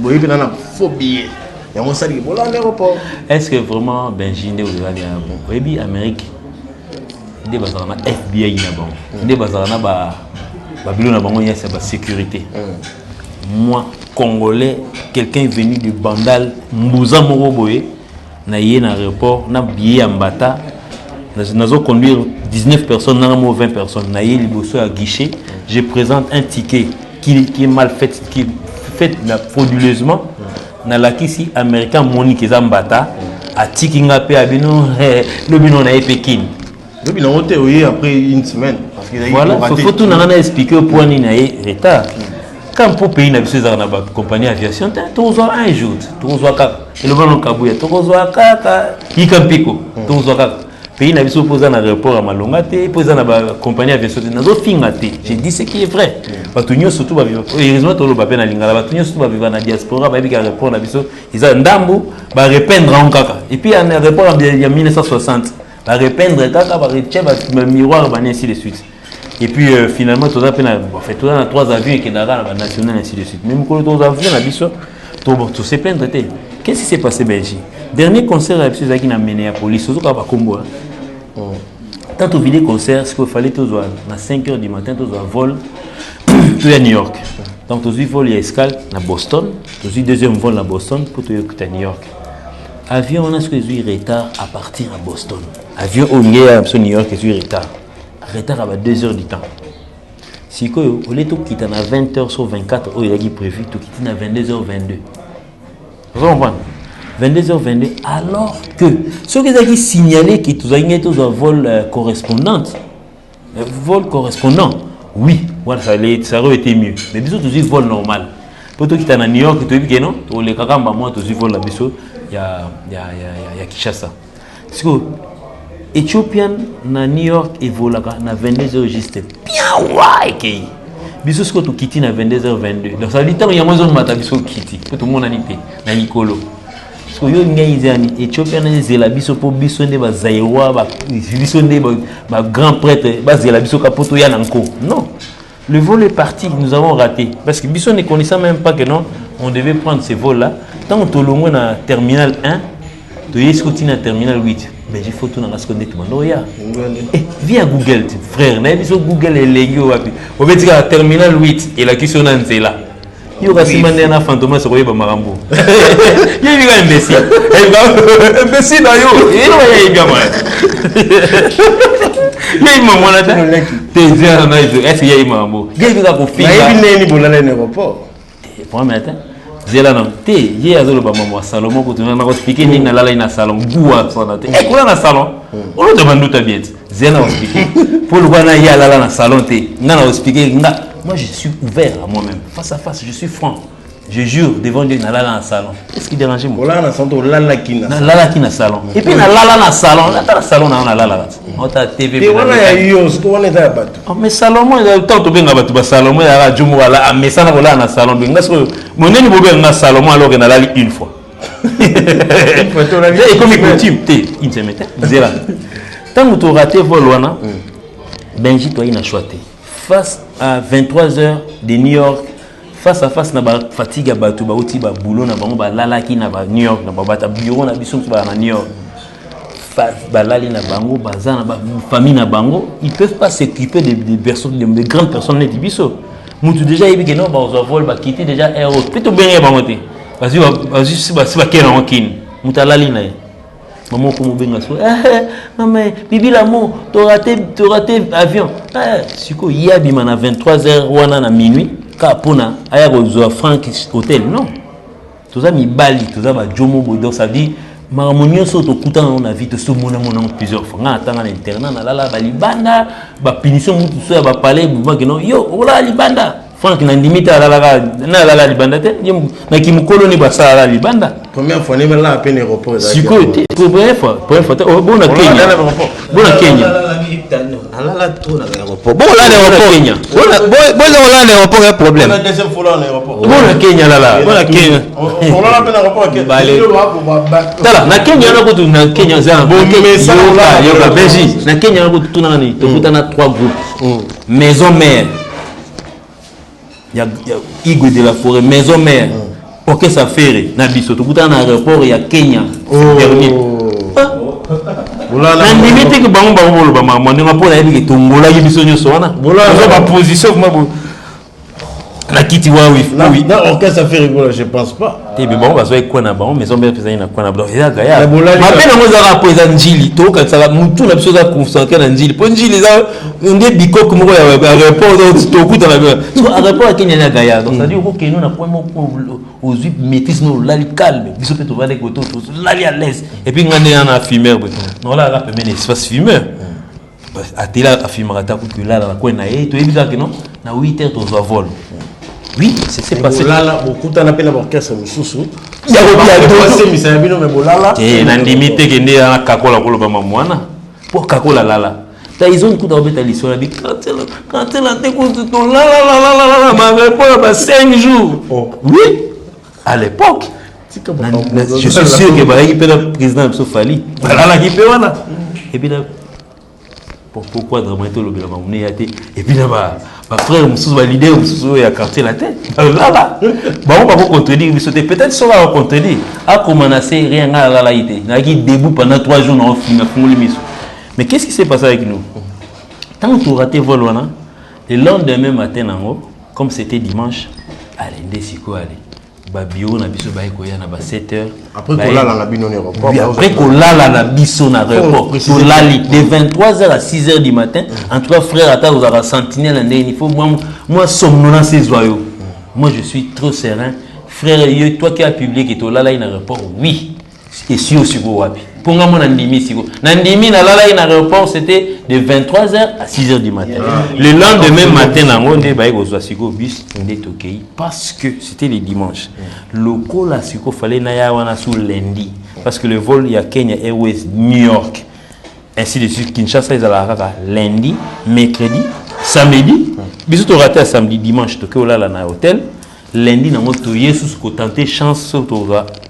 boyina na phobie. Ya mo sali bola l'aéroport. Est-ce que vraiment Benjine ou là oui Amérique des bazarana FBI na bon des bazarana ba bilo na bango c'est ba sécurité. Moi congolais quelqu'un est venu de Bandal Mbuza Moroboye na yé na aéroport na billet en bata nazo conduire 19 personnes na 20 personnes na yé liboso à guichet je présente un ticket qui est mal fait qui est fait frauduleusement na la kisi américain Monique Zambata a tikinga pe abino le bino na Pékin. Donc il a monté oui après une semaine parce qu'il a voilà faut tout n'a expliqué au point ni na retard quand pour pays na biso za na ba compagnie aviation tozo un jour tozo ka le bon kabuya tozo ka ikampiko tozo ka pays na biso posa na aéroport à Malonga te posa na ba compagnie aviation nazo finga te j'ai dit ce qui est vrai batunyo surtout ba heureusement to lo ba pe na lingala batunyo surtout ba vivre na diaspora ba bi ka aéroport na biso ils a ndambu ba répandre en kaka et puis en aéroport en 1960 va répandre kaka va retient va miroir va ainsi de suite et puis finalement tout ça fait tout dans 3 avions et Canada la nationale ainsi de suite même quand tous avions na biso tout se plaindre te qu'est-ce qui s'est passé Belgique dernier concert à biso qui na mené à police ozo ka ba kombo tant au vidéo concert ce qu'il fallait tous à 5h du matin tous à vol tout à New York donc tous vol et escale à Boston tous deuxième vol à Boston pour tout à New York. Avion, on a ce que j'ai retard à partir à Boston. Avion au New York, j'ai retard. Retard à 2 heures du temps. Si au lieu de quitter à 20h sur 24, il a prévu de quitter à 22h22. Vous comprenez? 22h22, alors que ceux qui ont signalé que tous un vol correspondant, oui, voilà, ça aurait été mieux. Mais bisous, tous vol normal. Pour toi qui est à New York, tu as vu que non, tu as les kakamba, moi, tous vol là, bisous. Il y a Kinshasa. Parce que Éthiopian na New York et voilà na 22h juste bien ouais qui. Biso ce que tu quittes na 22h22. Donc ça dit tant il y a moins de matin biso quitte. Tout le monde a nité na Nicolo. Parce que yo ngayizani Éthiopian na zela biso po biso ne ba zaïwa ba biso ne ba grand prêtre ba zela biso kapoto ya nanko. Non. Le vol est parti, nous avons raté. Parce que biso ne connaissait même pas que non, on devait prendre ces vols-là. Tant que tu es dans terminal 1, tu es dans terminal 8. Mais il faut tout dans la seconde. Viens à Google, frère. Google est légué. On va dire terminal 8 et la question est là. Il y aura si maintenant un fantôme sur le Marambo. Il y a un imbécile. Imbécile, il y a un il y a un moment là. Est-ce qu'il y a un moment? Il y a un aéroport. Zela non te ye azolo ba mama salon ko tuna na expliquer ni na lala ina salon bua sona te ko na salon on le demande ta bien zela expliquer pour le wana ya lala na salon te na expliquer nga moi je suis ouvert à moi-même face à face je suis franc je jure devant Dieu na lala na salon qu'est-ce qui dérange moi là na santo lala kina salon et puis na lala na salon na salon na lala on ta TV et wana ya yo ce qu'on est à bateau mais salon moi tant to benga bateau ba salon moi ya radio moi là mais ça na ko la na salon benga so mon neni bobe na salon moi alors que na lali une fois et comme coutume te il se mettait zéro tant que tu raté vol wana Benji toi ina choité face à 23h de New York face à face na ba fatigue bateau ba oti ba boulot na bango ba lala ki na ba New York na ba bata bureau na biso ba na New York balali na bango bazana ba famille na bango, ils peuvent pas s'occuper des personnes, des grandes personnes les biso. Mutu déjà ibi que non ba vol ba quitter déjà aéro. Plutôt bien ba monter. Vas-y si ba kena wakin. Mutu alali na. Maman comme benga so. Maman, bibi l'amour, t'auras raté avion. Siko yabi mana 23h wana na minuit. Ka pona aya ko zo Frank Hotel non. Tout ça mi bali, tout ça ba jomo bodo ça dit maramonio so to kutana on a vite so mona plusieurs fois. Nga tanga na internat na lala ba libanda, ba punition mutu so ba parler ba que non yo ola libanda. Frank na ndimita na lala libanda te na kimukolo ni ba sala libanda. Combien fois n'est là à peine aéroport Siko te première fois bon na Kenya. Bon na Kenya. Alala to na aéroport. Bon là l'aéroport Kenya. Bon là l'aéroport un problème. La deuxième fois là l'aéroport. Bon na Kenya là. Bon na Kenya. On l'a peine aéroport que. Tala na Kenya na ko na Kenya za. Bon mais ça là yo Belgique. Na Kenya na ko tuna ni. To kutana 3 groupes. Maison mère. Il y a Igwe de la Forêt, maison mère. Pour que ça fait na biso to kutana na aéroport il y a Kenya. Dernier. Na limite que bango bolo ba mama ndinga pona yebi ke tongola ki biso nyoso wana. Bola ba position kuma bo. Na kiti wa oui. Non, ok ça fait rigoler, je pense pas. Te be bango bazo ekwa na bango maison mère pesa na kwa na blo. Ya gaya. Ma pena mo za rapo za njili to ka sala mutu na biso za concentrer na njili. Po njili za nde bikoko mo ya aéroport to kuta na bien. So aéroport Kenya na gaya. Donc ça dit ko keno na point mo aux huit métis no lali calme. Biso pe to va les koto to lali à l'aise. Et puis ngane na fumeur. Non là rap men espace fumeur. Atela a fumeur ta ku là la ko na e to ebisa que non na 8h to za vol. Oui, c'est passé. Bolala, beaucoup t'en appelles l'orchestre Moussou. Il y a aussi mais c'est bien mais bolala. Et na ndimite ke ndi na kakola kolo ba mwana. Pour kakola lala. Ta ils ont coup d'obeta l'histoire dit quand elle a été to la ma rapport ba 5 jours. Oui. À l'époque. Je suis sûr que ba équipe le président Moussa Fali. Lala qui peut wana. Et puis là pourquoi dramato le bela mamune yate et puis là ma frère Moussou va leader Moussou ya quartier la tête là on va pas contredire mais c'était peut-être ça va contredire a commencé rien à la laïté na qui debout pendant 3 jours on film mais qu'est-ce qui s'est passé avec nous tant qu'on raté vol wana le lendemain matin nango comme c'était dimanche allez ndesiko allez ba bureau na biso ba ekoya na ba 7h après qu'on lala na bino aéroport après qu'on lala na biso na aéroport to lali de 23h à 6h du matin entre trois frères ata aux ara sentinelle ndé il faut moi somnolence ces joyeux moi je suis trop serein frère toi qui a publié que to lala na aéroport oui et si aussi go wapi ponga mo na ndimi siko na ndimi na lala na aéroport c'était de 23h à 6h du matin le lendemain matin nango ndé ba ekozwa siko bus ndé tokei parce que c'était le dimanche loko la siko fallait na ya wana sous lundi parce que le vol il y a Kenya Airways New York ainsi de suite Kinshasa ils allaient lundi mercredi samedi biso to raté samedi dimanche tokei olala na hôtel lundi nango to yesu ko tenter chance to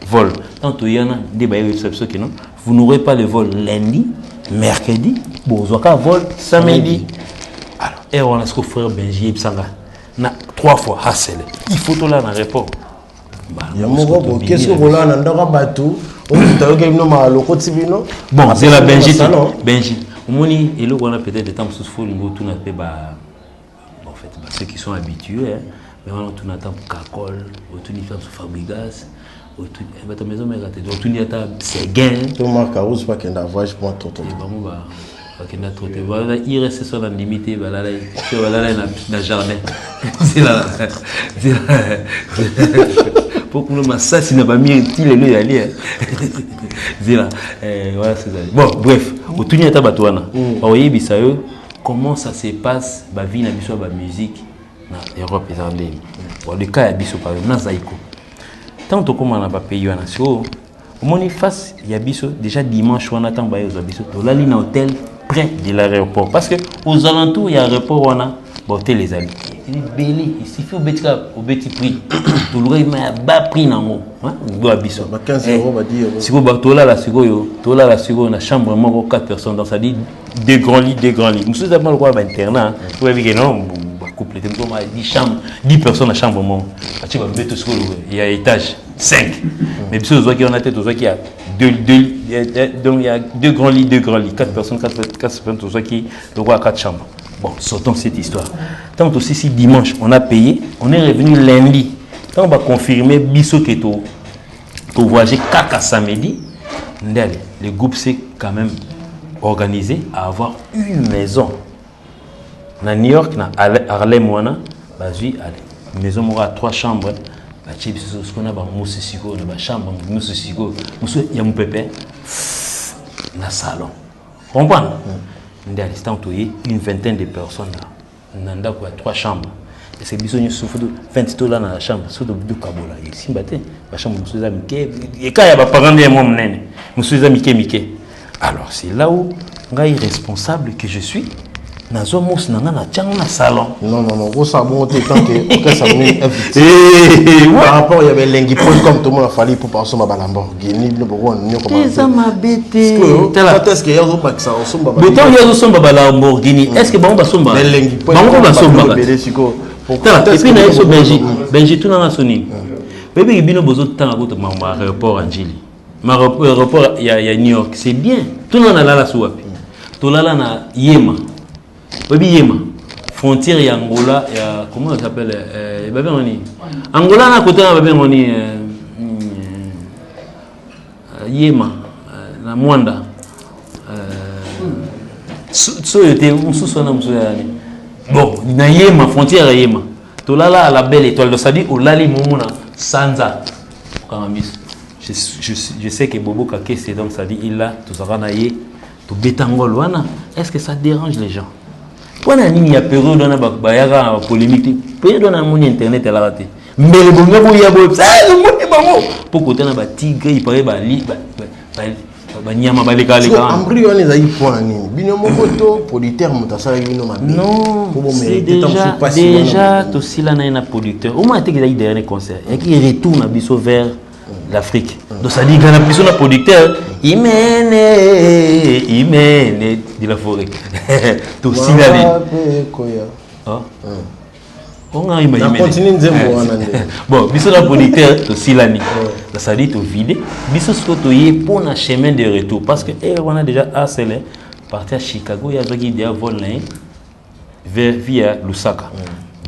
vol tant to yana ndé ba exception que non vous n'aurez pas le vol lundi mercredi bozoka vol samedi alors et on a ce que frère Benji Sanga na 3 fois hassel il faut to là dans aéroport qu'est-ce que vous là dans bateau on t'a eu no ma loko tibino bon c'est la Benji omoni et le on a peut-être des temps sous fou ngo tout na pe ba en fait ceux qui sont habitués mais on tout na temps cacol autour ni faire sous Fabrigas autour ta maison mais autour ni ta c'est gain tout ma carouse pas qu'un voyage pour toto bakenda trotter voilà il reste sur la limité balala sur balala na jardin c'est là pour que le ça si n'a pas mis il est lui aller c'est là voilà c'est ça bon bref autour ni ta batouana oyebi bisayo comment ça se passe ba vie na biso ba musique na Europe ezandeli bon le cas ya biso par exemple na Zaiko tant to comme na ba pays wana so omoni face ya biso déjà dimanche on attend ba yo biso to la ligne hôtel près de l'aéroport parce que aux alentours il y a aéroport on a hôtel les amis il belé il suffit au petit prix to le ma bas prix nango hein do biso ba 15 € va dire siko ba to la siko na chambre moko 4 personnes donc ça dit deux grands lits monsieur ça mal quoi ba internat vous voyez que non couple de 10 chambres 10 personnes à chambre mon tu vas mettre il y a étage 5 mais biso zo qui on a tête zo qui a Donc il y a deux grands lits, 4 personnes, 4 personnes, tout ça qui donc à 4 chambres. Bon, sortons de cette histoire. Tant aussi si dimanche on a payé, on est revenu lundi. Quand on va confirmer biso que tu voyager kaka samedi, le groupe s'est quand même organisé à avoir une maison. Na New York, na Harlem wana, bazui allez, maison à 3 chambres. Ba chibi ce qu'on a ba musisiko na ba chambre musisiko. Musu ya mpepe na salon. Comprendre? Ndali c'est une vingtaine de personnes là. Nanda quoi 3 chambres. Et c'est biso ñu souffre de 20 dollars dans la chambre, sur de kabola. Et si baté, ba chambre musu za mike. Et quand il y a ba parents de moi mnene, musu za mike. Alors c'est là où ngai responsable que je suis. Nazo mos nanga na tiang na salon. Non, gros ça bon tant que ça m'est invité. Par rapport il y avait l'engi comme tout le monde a fallu pour passer ma Lamborghini le bon on comment. Ça m'a bêté. Est-ce que y a un max ça somba. D'autant il y a somba Lamborghini. Est-ce que bon ba somba? Bon ba somba. Et puis na so Benji tout na soni. Bébé bino bozo tant à ma aéroport Angeli. Ma aéroport il y a New York, c'est bien. Tout le monde a la souapi. Tout là na Yema. Oui, Yema. Frontière et Angola, comment ça s'appelle Angola, à côté, Yema, la Mwanda. Bon, na Yema, frontière et Yema. Tolala, la belle étoile de Sadi, ou Lali Moumouna, Sanza. Je sais que Bobo Kake, c'est donc ça dit, il a, tout ça, tout bétangol, est-ce que ça dérange les gens? Quand il y a période dans la polémique, période dans mon internet elle a raté. Mais le bon gars il y a beau ça pour côté na ba tigre il paraît ba nyama ba leka leka. Embryo on les point ni. Bino moto producteur mutasala bino mabe. Non. C'est déjà to sila na na producteur. Au moins te que il dernier concert et qui retourne à biso vers l'Afrique. Donc ça dit gana biso na producteur Imene de la forêt. Tout signalé. On a imaginé. Bon, biso la producteur tout silani. Ça dit tout vide. Biso sotoyer pour un chemin de retour parce que on a déjà harcelé parti à Chicago, il y a qui déjà vol via Lusaka.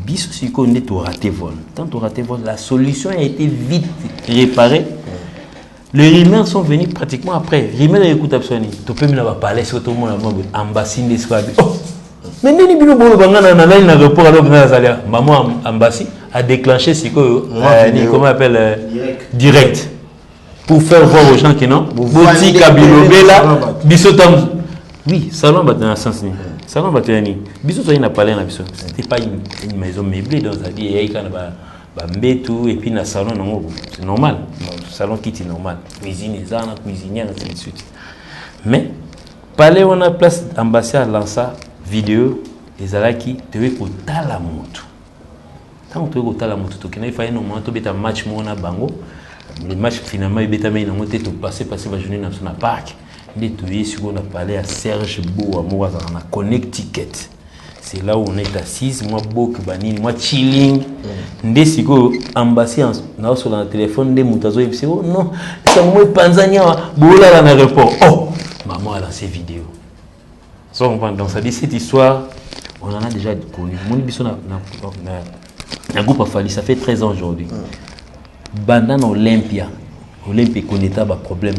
Biso si qu'on est tout raté vol. Tant tout raté vol, la solution a été vite réparée. Les rumeurs sont venus pratiquement après. Rumeurs écoute absolument. Tu peux me parler sur tout le monde ambassade des soirs. Oh, mais ni bino bolo bangana na ligne aéroport alors que na zalia. Maman ambassade a déclenché ce que comment appelle direct pour faire voir aux gens que non. Boutique à Bilobela, bisotam. Oui, salon bat dans sens ni. Salon bat ni. Bisotam il n'a pas là biso. C'était pas une maison meublée donc ça dit il y a tout et puis dans le salon c'est normal le salon qui est normal cuisine cuisinière ainsi de suite mais parler on a place ambassade lança vidéo les ala qui devait kota la moto tant que kota la moto to qu'il fallait normalement to beta match mona bango le match finalement il beta mais non to passer la journée dans son parc il tout yi sur on a parlé à Serge Beau amour na Connecticut. C'est là où on est assis, moi beaucoup banini, moi chilling. Ndé siko ambassade na sur le téléphone de mutazo et oh non, ça moi Tanzania bola dans l'aéroport. Oh, maman a lancé vidéo. Ça on comprend donc ça dit cette histoire, on en a déjà connu. Mon biso na groupe a fallu ça fait 13 ans aujourd'hui. Bandana Olympia connaît pas problème.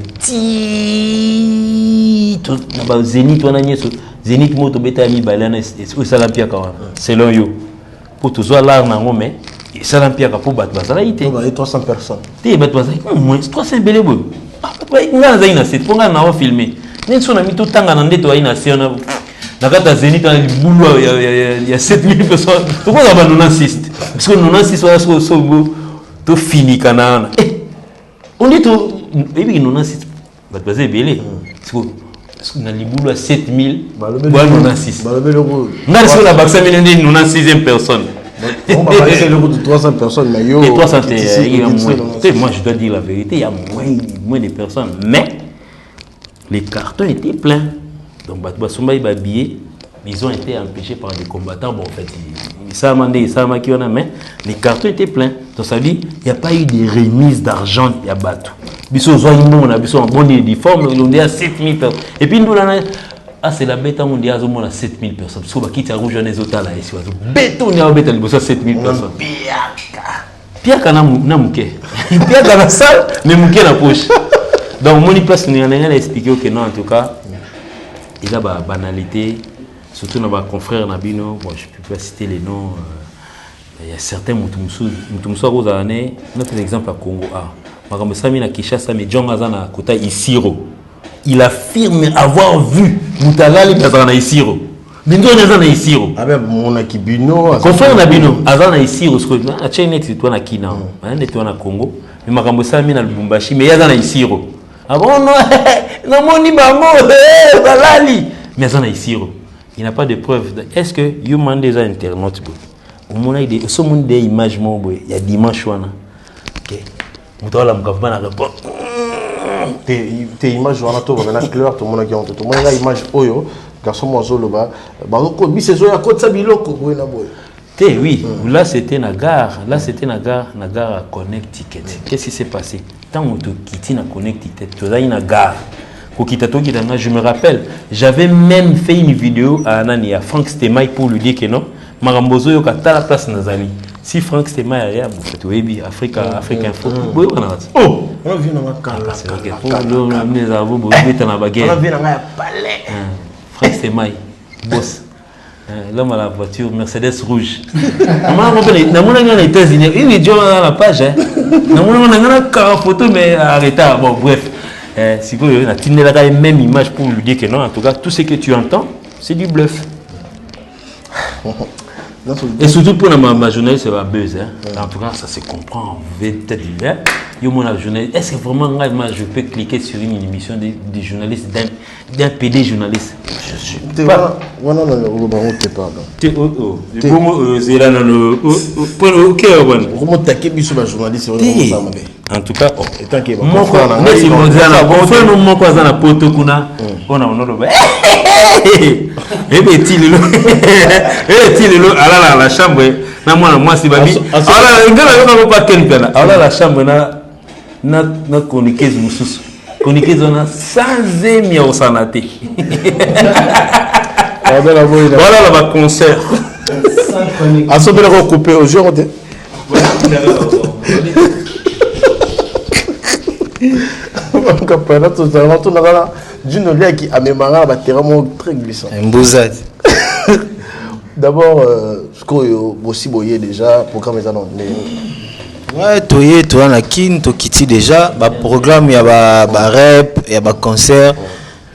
Tout na Zénith on a nié Zénith moto beta mi balana et salampia kawana selon yo pour tout soit là na ngomé et salampia ka pour battre bazala ité 300 personnes té battre bazala moins 300 belé bo nga zaina c'est pour nga na filmer ni sona mi tout tanga na ndeto aina siona na kata Zénith na libulu il y a 7000 personnes tout quoi ba 96 parce que 96 wala so to fini kana on dit tout et puis 96 battre bazala belé parce qu'on a les boulots à 7000, voilà, on a 6. On a sur la baxe, on a 6e personne. On va passer le route de 300 personnes, mais yo. Et 300, moi je dois dire la vérité, il y a moins de personnes. Mais les cartons étaient pleins. Donc, ils ont été empêchés par des combattants. Bon, en fait, ça m'a mais les cartons étaient pleins. Donc, ça dit, il n'y a pas eu de remise d'argent, il y a bateau. biso zo yimbo na biso en bonne uniforme on dit à 7000 personnes et puis nous là ah c'est la bête on dit à 7000 personnes parce que bakiti rouge les autres là ici béton ya bête liboso 7000 personnes piaka na muke piaka na salle mais muke na poche donc mon place on a expliqué que non en tout cas il a ba banalité surtout dans ma confrère Nabino bon je peux pas citer les noms il y a certains mutumso rozane notre exemple à Congo makambo sami na Kinshasa mais John Azana kota Isiro il affirme avoir vu mutalali azana Isiro bindo azana Isiro avec mon akibino confrère Nabino azana Isiro ce que a chaîne c'est toi na Kina on est toi na Congo mais makambo sami na Lubumbashi mais azana Isiro ah bon non na moni bango balali mais azana Isiro il n'a pas de preuve est-ce que human déjà internaute au moins il ce monde des images mon il y a dimanche wana OK mutola mukavana rapport tes images wana to bana clair to mona ki on to mona image oyo garçon mozolo ba ko bisezo ya ko tsabiloko ko na boy té oui là c'était na gare à Connecticut qu'est-ce qui s'est passé tant on to kiti na Connecticut to za ina gare ko kitato kitanga je me rappelle j'avais même fait une vidéo à Anani à Frank Stemai pour lui dire que non marambozo yo kata la place nazali si Frank Stemai ya bu webi Africa Info boy wana oh on vient na makala c'est vrai que les avons boy na baguette on vient na palais Frank Stemai boss l'homme à la voiture Mercedes rouge na mona ngana États-Unis il est dans la page na mona ngana ka photo mais arrêtez bon bref si vous avez la même image pour lui dire que non en tout cas tout ce que tu entends c'est du bluff. Et surtout pour ma journaliste, c'est la buzz. En tout cas, ça se comprend. Vous pouvez peut-être dire, est-ce que vraiment je peux cliquer sur une émission des journalistes, d'un PD journaliste? Je suis pas. En tout cas, à la chambre na moi si babi alors ngala pas ken pena alors la chambre na chroniqueuse mususu chroniqueuse on a sans émia au sanate voilà la concert à ce moment là couper au jour de d'une lien qui a mémoré ba terrain très glissant Mbouzad. D'abord ce que aussi boyé déjà programme ça non ouais toyé toi na kin to kiti déjà ba programme ya ba rap ya ba concert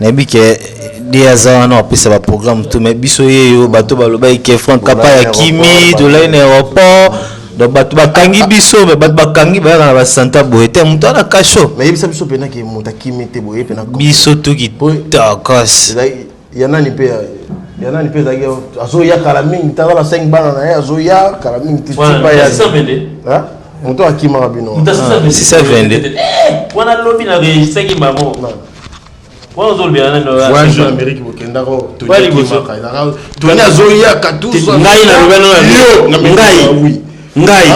na bi ke dia za na opesa ba programme tout mais biso yo bato baloba ke front kapa ya kimi de la aéroport donc bato bakangi biso mais bato bakangi ba na ba santa boete muto na kasho mais biso biso pena ke muta kimi te boye pena biso to ki takos yana ni pe zaki azo ya kalaming ta la 5 bana na azo ya kalaming ti pa ya 622 hein muto akima rabino 622 wana lobi na registre ki mamo wana zo bien na voyage en Amérique bokenda ko to ni azo ya katuzo ngai na lobeno ngai ngai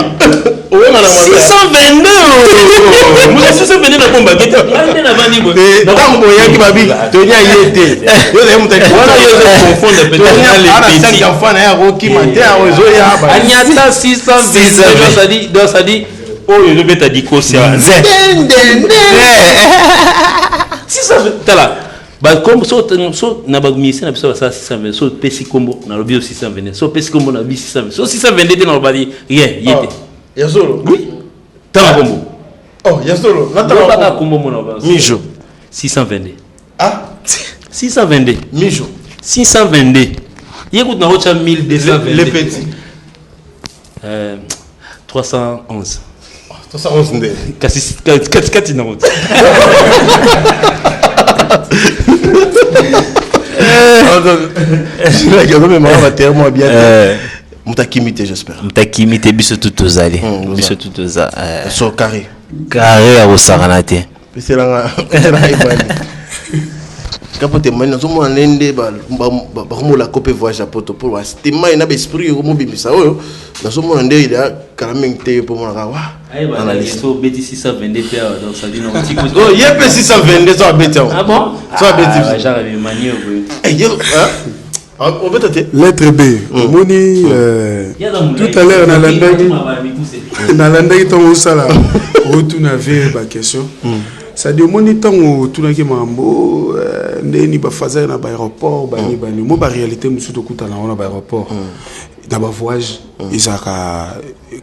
owenga na 622 moi 622 na bomba gete ngai na bandi bo ndango boyaki babi tonya yete yo de mutaki wana yo se confondre peut-être les petits enfants na ya roki matin azo ya ba anyata 622 ça dit oh yo beta di ko sia si ça tala ba comme so na ba misi na biso ça 620 so pesi combo na lobi 620 so pesi combo na bi 620 so 622 na ba di rien yete Yasolo oui tala combo oh Yasolo na tala ba combo mo na ba mijo 622 ah 622 mijo 622 yécoute na rocha 1222 les petits 311 311 ndé kati na route Mutakimite j'espère. Mutakimite biso tutozali. Biso tutoza. So carré. Carré à Osaranate. Biselanga ibani. Kapote mani nazo mona nende ba la copé voyage à poto pour stima ina esprit ko mobimisa oyo nazo mona nde ila kalaming te pour mona wa dans la liste. So bêtis 622 donc ça dit non. Oh, il y a pas 622 ça bêtis. Ah bon? Ça bêtis. J'arrive manier. On va tenter. Lettre B. Moni tout à l'heure dans l'andagi ton sala. Retourne avec ma question. Ça dit moni tango tunaki mambo ndeni ba fazer na aéroport ba ni ba ni mo ba réalité musu to kuta na ona ba aéroport na ba voyage izaka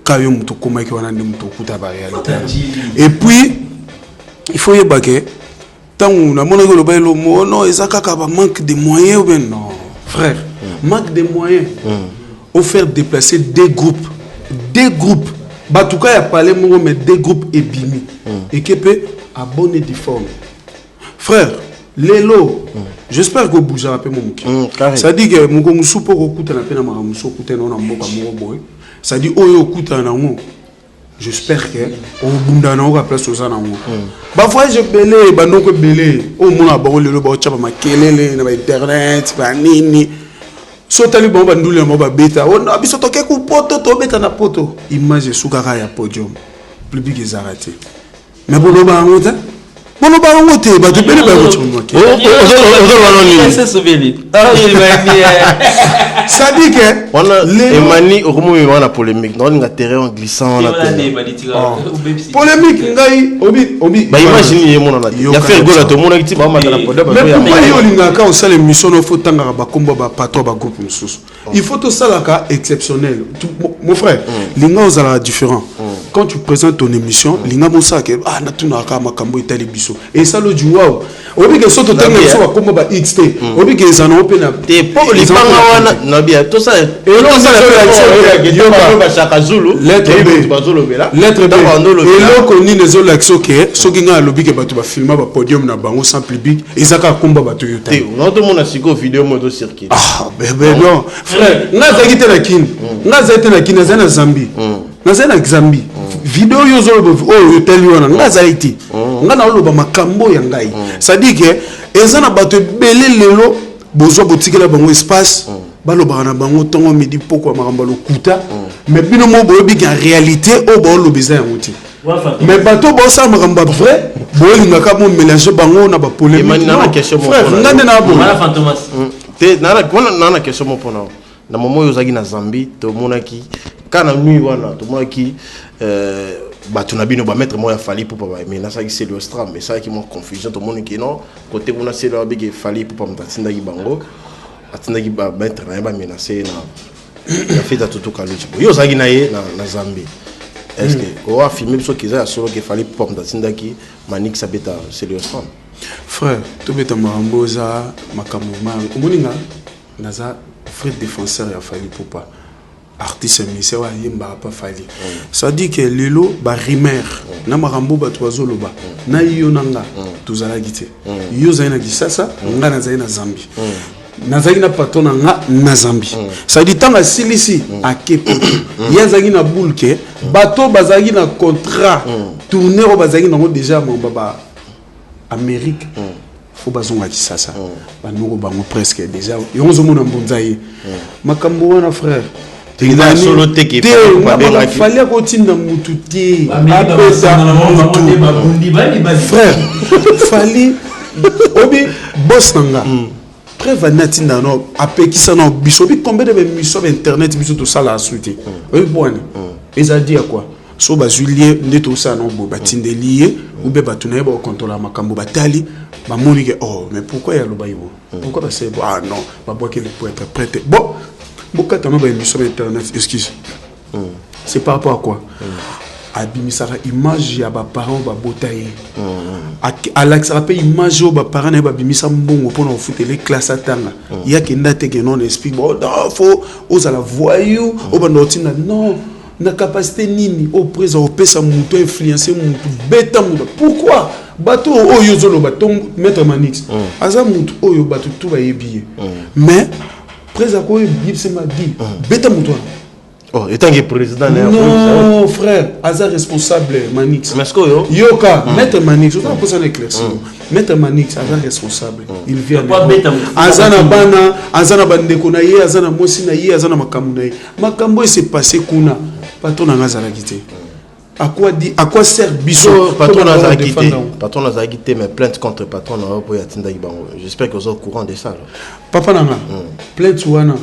kayo mutu koma ki wana ndi mutu kuta ba réalité et puis il faut y baguer tango na mona ko lo ba lo mo non izaka ka ba manque de moyens ou bien non frère manque de moyens au faire déplacer des groupes batuka ya parler mo mais des groupes ebimi et que peut abonné de forme. Frère, Lelo, j'espère que vous bougez un peu mon cœur. Ça dit que mon gomusu pour écouter la peine à ma musu écouter non amboka mo boy. Ça dit oyo écouter na mo. J'espère que au bunda na o place aux ana mo. Ba fois je belé ba non ko belé. O mo na ba o lelo ba o chapa makelele na ba internet ba nini. So tali ba ndule mo ba beta. O na biso toke ku poto to beta na poto. Image sukara ya podium. Plus big ezarate. Mais pour le baron, pour le baron, tu es battu. Ça dit que on a Emani au moment où on a polémique, on a terrain glissant. Polémique, obi. Bah imaginez mon on a. Il y a fait goal à tout le monde qui va mettre la polémique. Mais pourquoi il y a quand on sait l'émission, il faut tanga ba combat ba patron ba groupe musus. Il faut tout ça là cas exceptionnel. Mon frère, l'inga aux ala différent. Quand tu présentes ton émission, l'inga mosa que ah na tuna ka makambo itali biso. Et ça le du wow. Obi que soto tanga so ba combat ba XT. Obi que ça na open na. T'es pas les banga wana na bien tout ça. Et non ça la chaka zulu. Lettre B. Lettre B. Et là qu'on y les l'action que so kinga lobi que batu ba filma ba podium na bango sans public. Ezaka combat batu yote. Non tout le monde a siko vidéo moto circuit. Ah ben non. Frère, nga zakite na kin. Nga zakite na kin na Zambie. Na Zambie. Vidéo yozo oh teli wana nga zaiti. Nga na loba makambo ya ngai. Ça dit que ezana bato belé lelo bozo botikela bango espace. Baloba na bango tongo midi poko makambo lokuta. Mais bino mo boyo big en réalité o bo lo besoin ngoti. Mais bato bo sa makambo vrai, bo linga ka mo mélanger bango na ba polémique. Na question mo. Ngande na bo. Mala fantomas. Te na question mo pona. Na momo yozaki na Zambie to monaki kana nuit wana to monaki batu na bino ba mettre moi ya fali pour pas mais na ça qui c'est le stram mais ça qui mon confusion to monaki non côté on a c'est le big fali pour pas mtatinda ki bango atinda ki ba mettre na ba menacer na feta tout kaluchi yozaki na ye na Zambie est-ce que on a filmé ce qu'ils a solo que fali pour pas mtatinda ki manik sabeta c'est le stram frère to beta maramboza makamuma omoninga naza frère défenseur ya fali pour pas artiste mais wa yemba pas fali ça dit que lelo ba rimer na marambo ba twazoloba na yo nanga tuzala gite yo zaina gisasa nga na zaina Zambie na zaina patona nga na Zambie ça dit tanga silisi akepo ya zagina bulke bato bazagi na contrat tourner au bazagi na déjà mon baba Amérique faut bazonga kisasa banoko bango presque déjà yonzo mona mbonzaye makambo wana frère Tena solo teke pa fallait continuer mutu te frère fallait obi boss nanga preuve natina no apekisa no bisobi combien de missions internet biso to sala asuite obi bwana eza dire quoi so bazulie ndeto sa no bo batindelier ou be batuna ba contrôler makambo batali ba moni que oh mais pourquoi ya loba yibo pourquoi parce que ah non ba boire que pour être prêt bon beaucoup de gens sur internet excuse c'est par rapport à quoi abimisa image ya ba parents ba botaye Alex rappelle image ba parents ba bimisa mbongo pour nous foutre les classes atanga il y a que ndate que non explique bon faut aux à la voyou au banotina non na capacité nini au présent au pesa muto influencer muto beta muto pourquoi bato oyo zolo baton maître Manix aza muto oyo bato tout ba yebiye mais présent quoi il m'a dit beta muto oh étant que président non frère aza responsable Manix mais que yo yoka maître Manix on a posé l'éclaircissement maître Manix aza responsable il vient azana bana azana bandeko na ye azana mosi na ye azana makambo na ye makambo s'est passé kuna patron na ngazala kité à quoi sert Bisso? Patron a quitté mes plaintes contre patron j'espère que vous êtes au courant de ça. Papa nanga plainte wana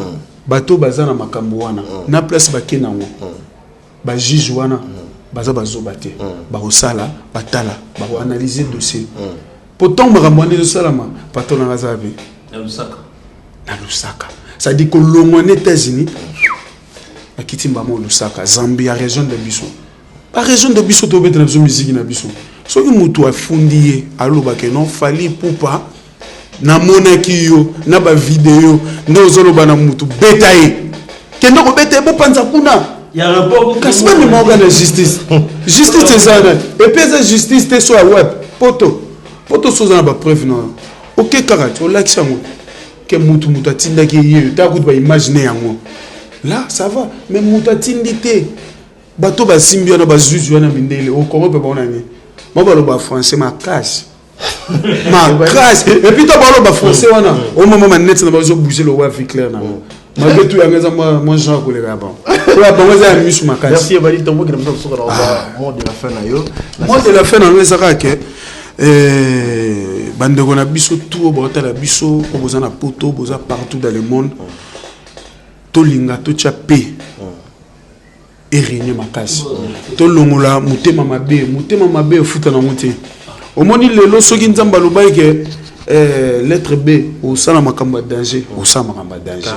bato bazana makambo wana na place bakena ngo ba juge wana baza bazobate ba osala batala ba analyser dossier pourtant makambo wana salama patron nanga zabe na Lusaka ça dit que l'ongone États-Unis bakiti mbamo Lusaka Zambie à région de Bisso. La région de Bisso to betre na musique na Bisso. Soki mutu afundiye aloba ke non fali pupa na monaki yo na ba vidéo ndo zoloba na mutu betaye. Kendo ko betaye bo panza kuna. Ya rapport kasi ba mo ga justice. Justice c'est ça. Et puis ça justice te so web poto so za na ba preuve non. OK karate o l'action ke mutu atinda ki ye ta ku ba imaginer yango. Là ça va mais mutu atindi te. Bato ba simbio na ba zuzu na mindele o ko pe ba nani mo ba lo ba français ma casse et puis to ba lo ba français wana o mama ma net na ba zo bouger le wa vie clair na ma betu ya ngeza moi Jean ko le ba bon la ba za misu ma casse merci ba dit to mo ki na so ko na mot de la fin na yo mot de la fin na ngeza ka ke bandeko na biso tout ba ta la biso ko bozana poto boza partout dans le monde to linga to chape et régner ma casse. To longola mutema mabe futa na muté. Au moni lelo soki nzamba loba ke lettre B au sala makamba danger, au sala makamba danger.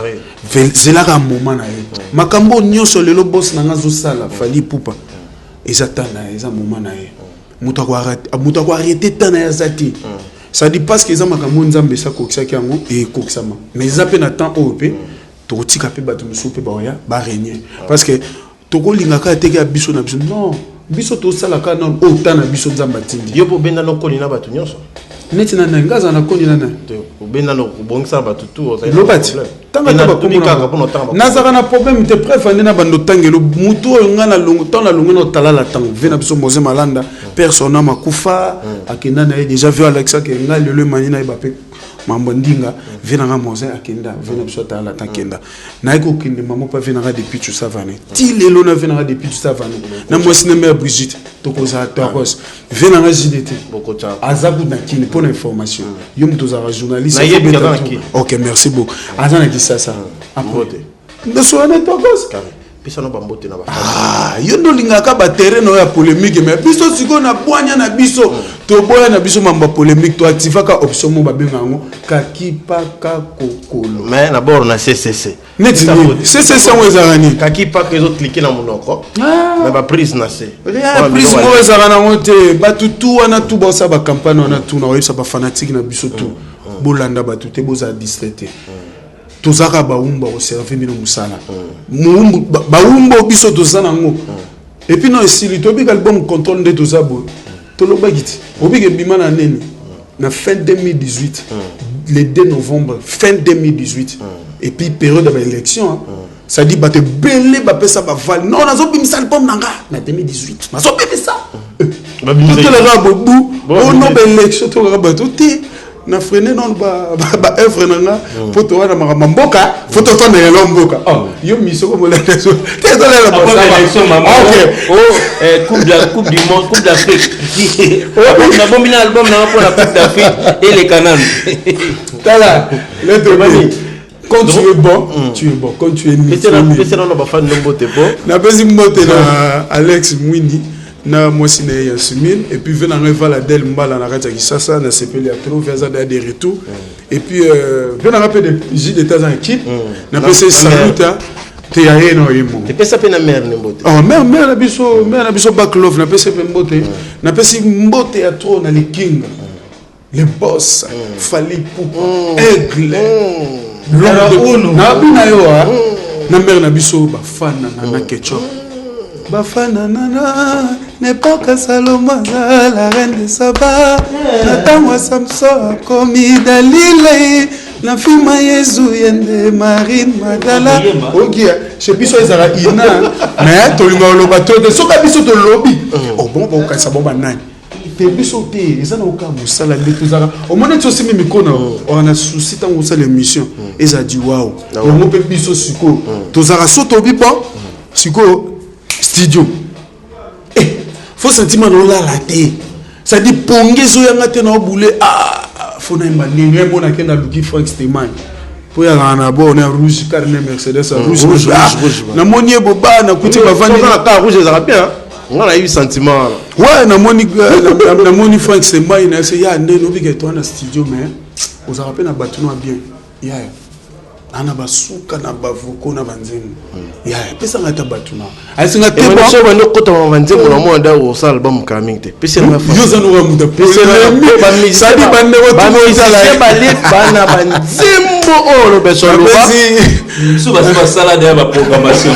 Zelaka moment na ye. Makambo nyoso lelo boss na ngazo sala fali pupa. Ezatana eza moment na ye. Muta ko arrêter tana ya zati. Ça dit parce que eza makambo nzambe sa kokisa kyango et kokisama. Mais eza pe na temps OP to tika pe batu musu pe ba ya ba régner parce que toko lingaka teke biso na biso non biso to sala ka non otana biso nzamba tindi yo po benda no koni na batu nyonso neti na ngaza na koni na to benda no bongisa batu tout ça lobati tanga to ba komona nazaka na problème te préféré na bando tangelo mutu ngana longo tona longo no talala tango vena biso moze malanda persona makufa akenda na déjà vu Alexa ke ngale le manina ibape mambo ndinga vena nga moze akenda vena biso talala tankenda na iko kinde mamo pa vena nga depuis tu savane ti lelo na vena nga depuis tu savane na moi sine mère Brigitte to koza toros vena nga JDT bokocha azabu na kini pour l'information yo mto za journaliste OK merci beaucoup azana ki ça apote ndo so na toros pisa no bambote na ba yo ndo lingaka ba terrain ya polémique mais biso siko na bwanya na biso to boya na biso mamba polémique to activaka option mo babenga ngo kakipaka kokolo mais na bord na CCC neti CCC mo ezarani kakipaka ezo cliquer na monoko mais ba prise na C prise mo ezarana ngote batutu wana tu bosa ba campagne wana tu na oyesa ba fanatique na biso tu bolanda batu te boza distraité tozaka baumba observer bino musala baumba biso tozana ngo et puis non esili to big album contrôle de tozabo to lo bagiti obige bima na neni na fin 2018 le 2 novembre fin 2018 et puis période de l'élection ça dit ba te belé ba pesa ba val non nazo bimisa album nanga na 2018 nazo bimisa ba bimisa le rabobu oh non ba élection to rabotu na frené non ba œuvre nanga photo wana makamba mboka photo to na yelo mboka yo miso ko mola tezo la coupe du monde coupe d'Afrique na bombina album na pour la coupe d'Afrique et les Canaan tala le demi quand tu es bon tu es bon quand tu es nul pesa na ba fan nombote bon na pesi mbote na Alex Mwindi na mosi na Yasmin et puis venant la del mbala na ratia kisasa na sepeli atro veza des retours et puis venant rappeler de J de temps en équipe na pesi saluta te ya eno yimo te pesa pe na mère nembote oh mère na biso back love na pesi pe mbote na pesi mbote ya trop na le king le boss fali pour aigle l'homme na bina yo na mère na biso ba fan na ketchup Bafana nana n'époque Salomon la reine de Saba Natama Samson komi Dalila la fille Yesu yende Marine Magdala OK chez biso ezara ina mais to linga lo bato de soka biso to lobby oh bon ka sa bomba nani te biso te ezana oka musala le tozara au moment to simi mikona on a souci tant ça l'émission eza di wow on peut biso siko tozara soto bibo siko studio faut sentiment no la té ça dit pongezo yanga te na boule faut na mbaninga mona kenda luki Frank Steeman pour y aller na bon na rouge carnet Mercedes rouge na monier boba na kuti bavandi na car rouge ça bien on a eu sentiment ouais na moni Frank Steeman na c'est ya ndeno bige to na studio mais aux rappels na batuno bien ya ana basuka na bavoko na banzemu ya pesa ngata batuna asinga te bon so bando kota banzemu na mo nda o sa album coming te pesa na fa yo zanu wa muta pesa na sadi bande wa tu sala bali bana banzemu o lo beso lo ba so ba sala de ba programmation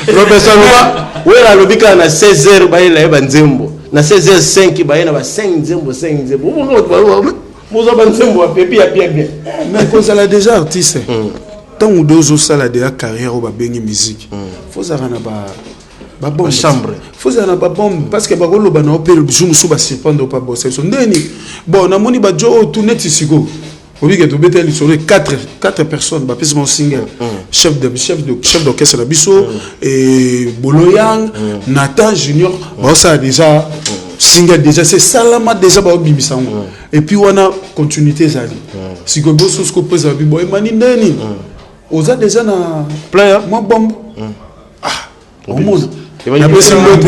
lo beso lo ba wera lo bika na 16h ba ile banzemu na 16h5 ba ina ba 5 nzembo Moza banzembo pepi ya bien. Mais quand ça déjà artiste. Tant ou deux autres ça la déjà carrière ou ba bengi musique. Faut ça na ba bon chambre. Faut ça na ba bon parce que ba golo ba na opérer bisu musu ba surprendre pas bosser. So ndeni. Bon na moni ba jo tout net isigo. Obi que to betel sur les 4 personnes ba pèse mon single. Chef d'orchestre la biso et Boloyang, Nathan Junior. Bon ça déjà single déjà c'est salama déjà ba obibisango et puis on a continuité zali si ko bosso ko pesa bi boy mani ndeni oza déjà na player moi bombe au monde na besi mbote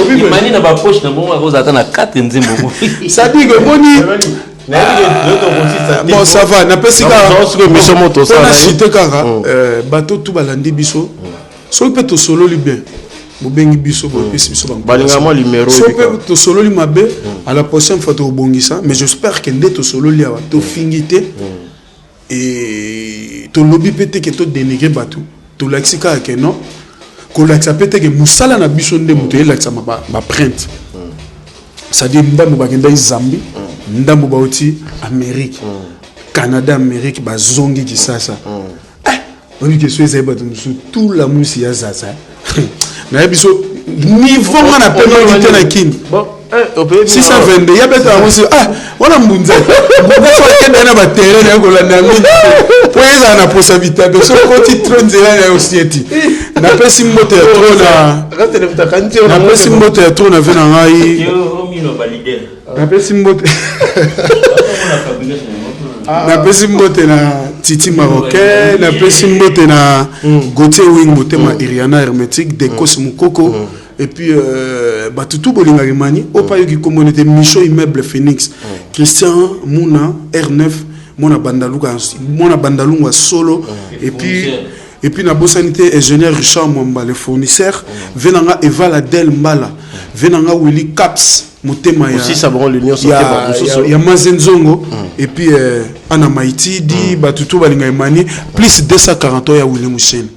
obi mani na ba poche na bongo akoza ata na 4 nzimbo ça dit que boni bon ça va na pesi ka biso moto ça na cité kaka bateau tout balandi biso so peut to solo li bien bobengi biso bopesi biso balinga mo numéro so to solo li mabe à la prochaine fois to bongisa mais j'espère que nde to solo li awa to fingité et to lobby pété que to dénigrer batou to laxika que non ko laxa pété que musala na biso nde muto laxa ma print ça dit ndambo bakenda Zambie ndambo bauti Amérique Canada Amérique bazongi kisasa oui que soit zeba tout la musi ya zaza na biso niveau na pénalité na kin bon 622 ya beta aussi wana mbunza mbunza so kenda na batere na ko landa mingi poeza na possibilité so ko ti tronzela na osieti na pesi mbote ya trop na pesi mbote ya trop na vena ngai na pesi mbote na pesi mbote na Titi Marocain na pesi mbote na Gauthier Wing motema Iriana Hermétique Dekos Mukoko et puis batutu bolinga rimani opa yoki communauté Micho Immeuble Phoenix Christian Mouna R9 mona bandalunga solo et puis na bosanité ingénieur Richard Mwamba le fournisseur venanga Eva Ladel Mbala venanga Willy Caps motema ya aussi ça bon l'union ya Mazenzongo et puis ana Maïti di batutu balinga imani plus 240 ya William Mouchen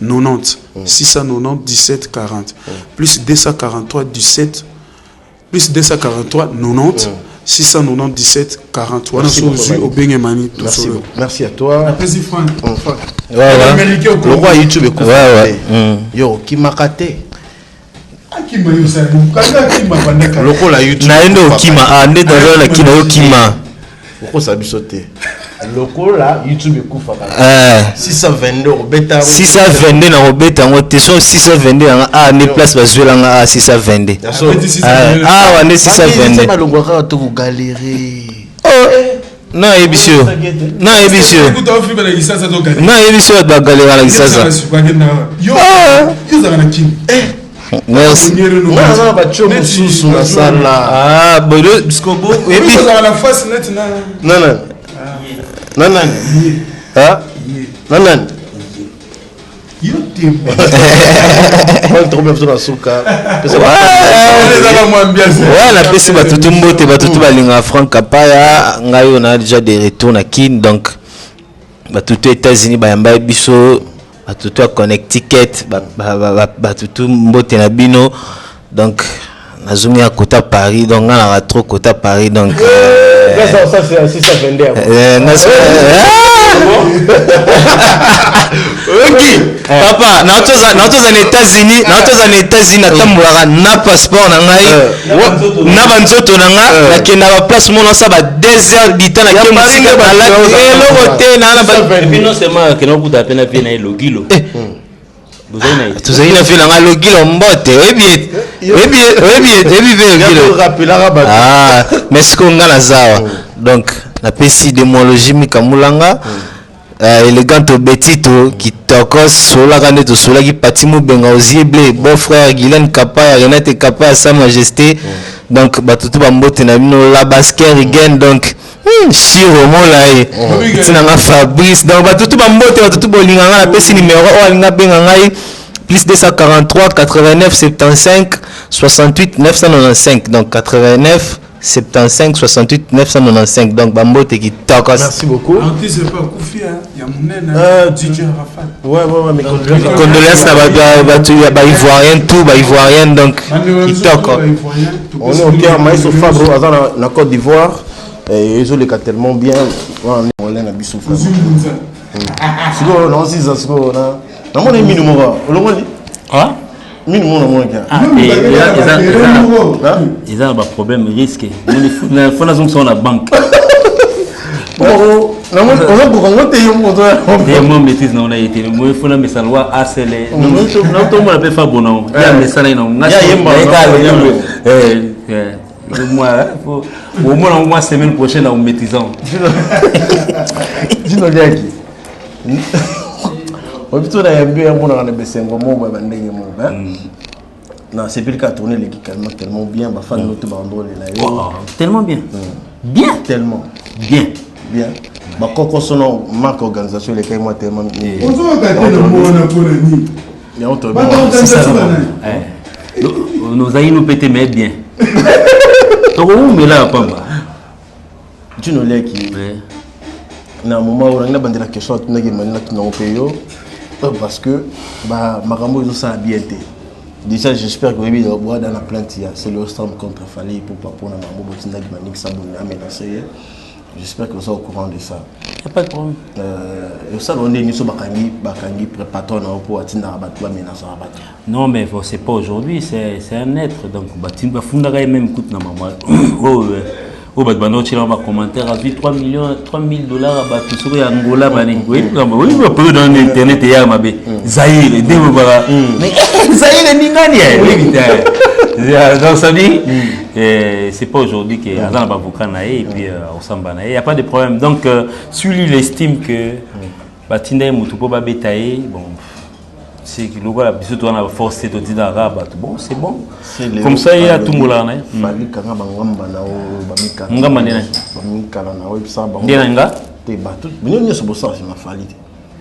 90 690 17 40 plus 243 17 plus 243 90 690 17 40 wana sozu obenge mani tout solo. Merci à toi. Merci Franck. Le roi YouTube écoute. Yo kimakate. Loko la YouTube. Naendo kima ande dans la kina yo kima. Pourquoi ça bisoté? Loko la YouTube écoute 622 obeta 622 na obeta ngote so 622 na ne place bazwela nga 622. Wane 622. Na longwa to ko galérer. Na ebisio. Na ebisio. Na ebisio ba galera la gisasa. Yo za na kin. Merci. Bodo Skobo. Et puis dans la face net non. Ah? Non. Yo te. On trouve besoin de sucre. La pesi batutu mbote batutu balinga Franck Kapaya ngayo na déjà des retours na kin donc batutu États-Unis bayamba biso batutu a Connecticut batutu mbote na bino donc nazumi à Kota Paris donc on a trop Kota Paris donc ça c'est ça vender papa naotoza na États-Unis natambolaka na passeport na ngai na banzoto na nga nakenda ba place mona sa ba 2 heures du temps na kemusika eloko te na non seulement que non kuta pena pena elogilo tozali na fila nga lokilo mbote mais siko nga na zawa donc napesi démologie mikamulanga élégant obetito kitoko solaka nde tosolaki pati mobenga ozieble beau frère Guylaine Kapaya Renate Kapaya sa majesté donc bato to bambote na bino la basker again donc Chiro Molai tinanga Fabrice donc bato to bambote bato to bolinganga napesi numéro o alinga benga ngai plus 243 89 75 68 995 donc 89 75 68 995 donc bambote qui tokos. Merci beaucoup. Artiste c'est pas Koufi hein, il y a DJ Rafat. Ouais mais condoléances na ba ivoirien tout ba ivoirien donc qui toko. On est au cœur Maïso Fabro azana na Côte d'Ivoire et ils ont les cas tellement bien on l'a na biso frère. Siko non si ça siko na mon ami numéro olongoli. Ah minimum ils ont un problème risqué il faut la zone sur la banque on maîtrise non a été moi il faut la mettre loi ACL non tout le monde peut faire bon non il y a mais ça non moi au moins semaine prochaine on maîtrisant dis-nous bien plutôt d'ailleurs on a un besengo mo ba ndenge mo ba na c'est plus qu'à tourner l'équipe tellement bien ba fan notre bandole là tellement bien tellement bien ba koko sono marque organisation les kay moi tellement on doit gâter le mot na pour ni ya on te nous allons nous péter mais bien donc on met là pamba tu nous les qui na moment où on a bandé la question tu n'as pas na payo parce que Marambo ils ont ça bien été. Déjà j'espère que vous avez dans la plainte c'est le Ostrom contre Fali pour Marambo Botina qui m'a dit que ça a menacé. J'espère que vous êtes au courant de ça. Il n'y a pas de problème. Et ça on est mis sur Bakangi préparateur pour Atina Rabat menacer Rabat. Non mais c'est pas aujourd'hui, c'est un être donc Batina Fundara même coûte na maman. Oh bah tu vas commentaire à 3 000 $, bah tu serais Angola bani oui peu dans internet hier ma bé Zaïre démo bara mais Zaïre ni nani donc ça dit c'est pas aujourd'hui que Azan va bukana et puis au samba il y a pas de problème donc celui il estime que Batinda mutupo ba betaye bon c'est que le gars biso to na force to dire arabe bon c'est bon comme ça il y a tout moula na Fali kanga bangamba na o bamika ngamba nena bamika na o ibsa ba ndena nga te ba tout binyo nyoso bossa c'est ma Fali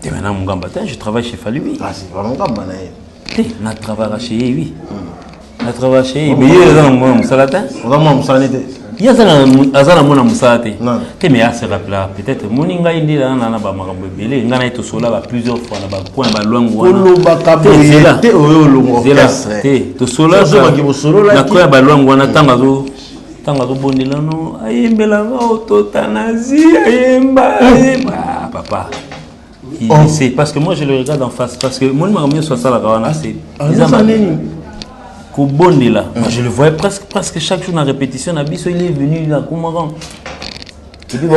te maintenant ngamba je travaille chez Fali oui ah c'est vraiment ngamba na te na travaille chez oui na travaille chez mais il y a dans mon salata vraiment musanité il y a azana mona musate te mais assez rappela peut-être moninga indi na ba makambo belé ngana to sola ba plusieurs fois na ba coin ba longo wana ba kabete te oyo longo te to sola na coin ba longo wana tanga zo bondela no ayembela o totanazi ayemba papa c'est parce que moi je le regarde en face parce que mon makambo soit ça la wana c'est Kobondela. Je le voyais presque chaque jour dans la répétition. Abisso il est venu là Koumaran. Et puis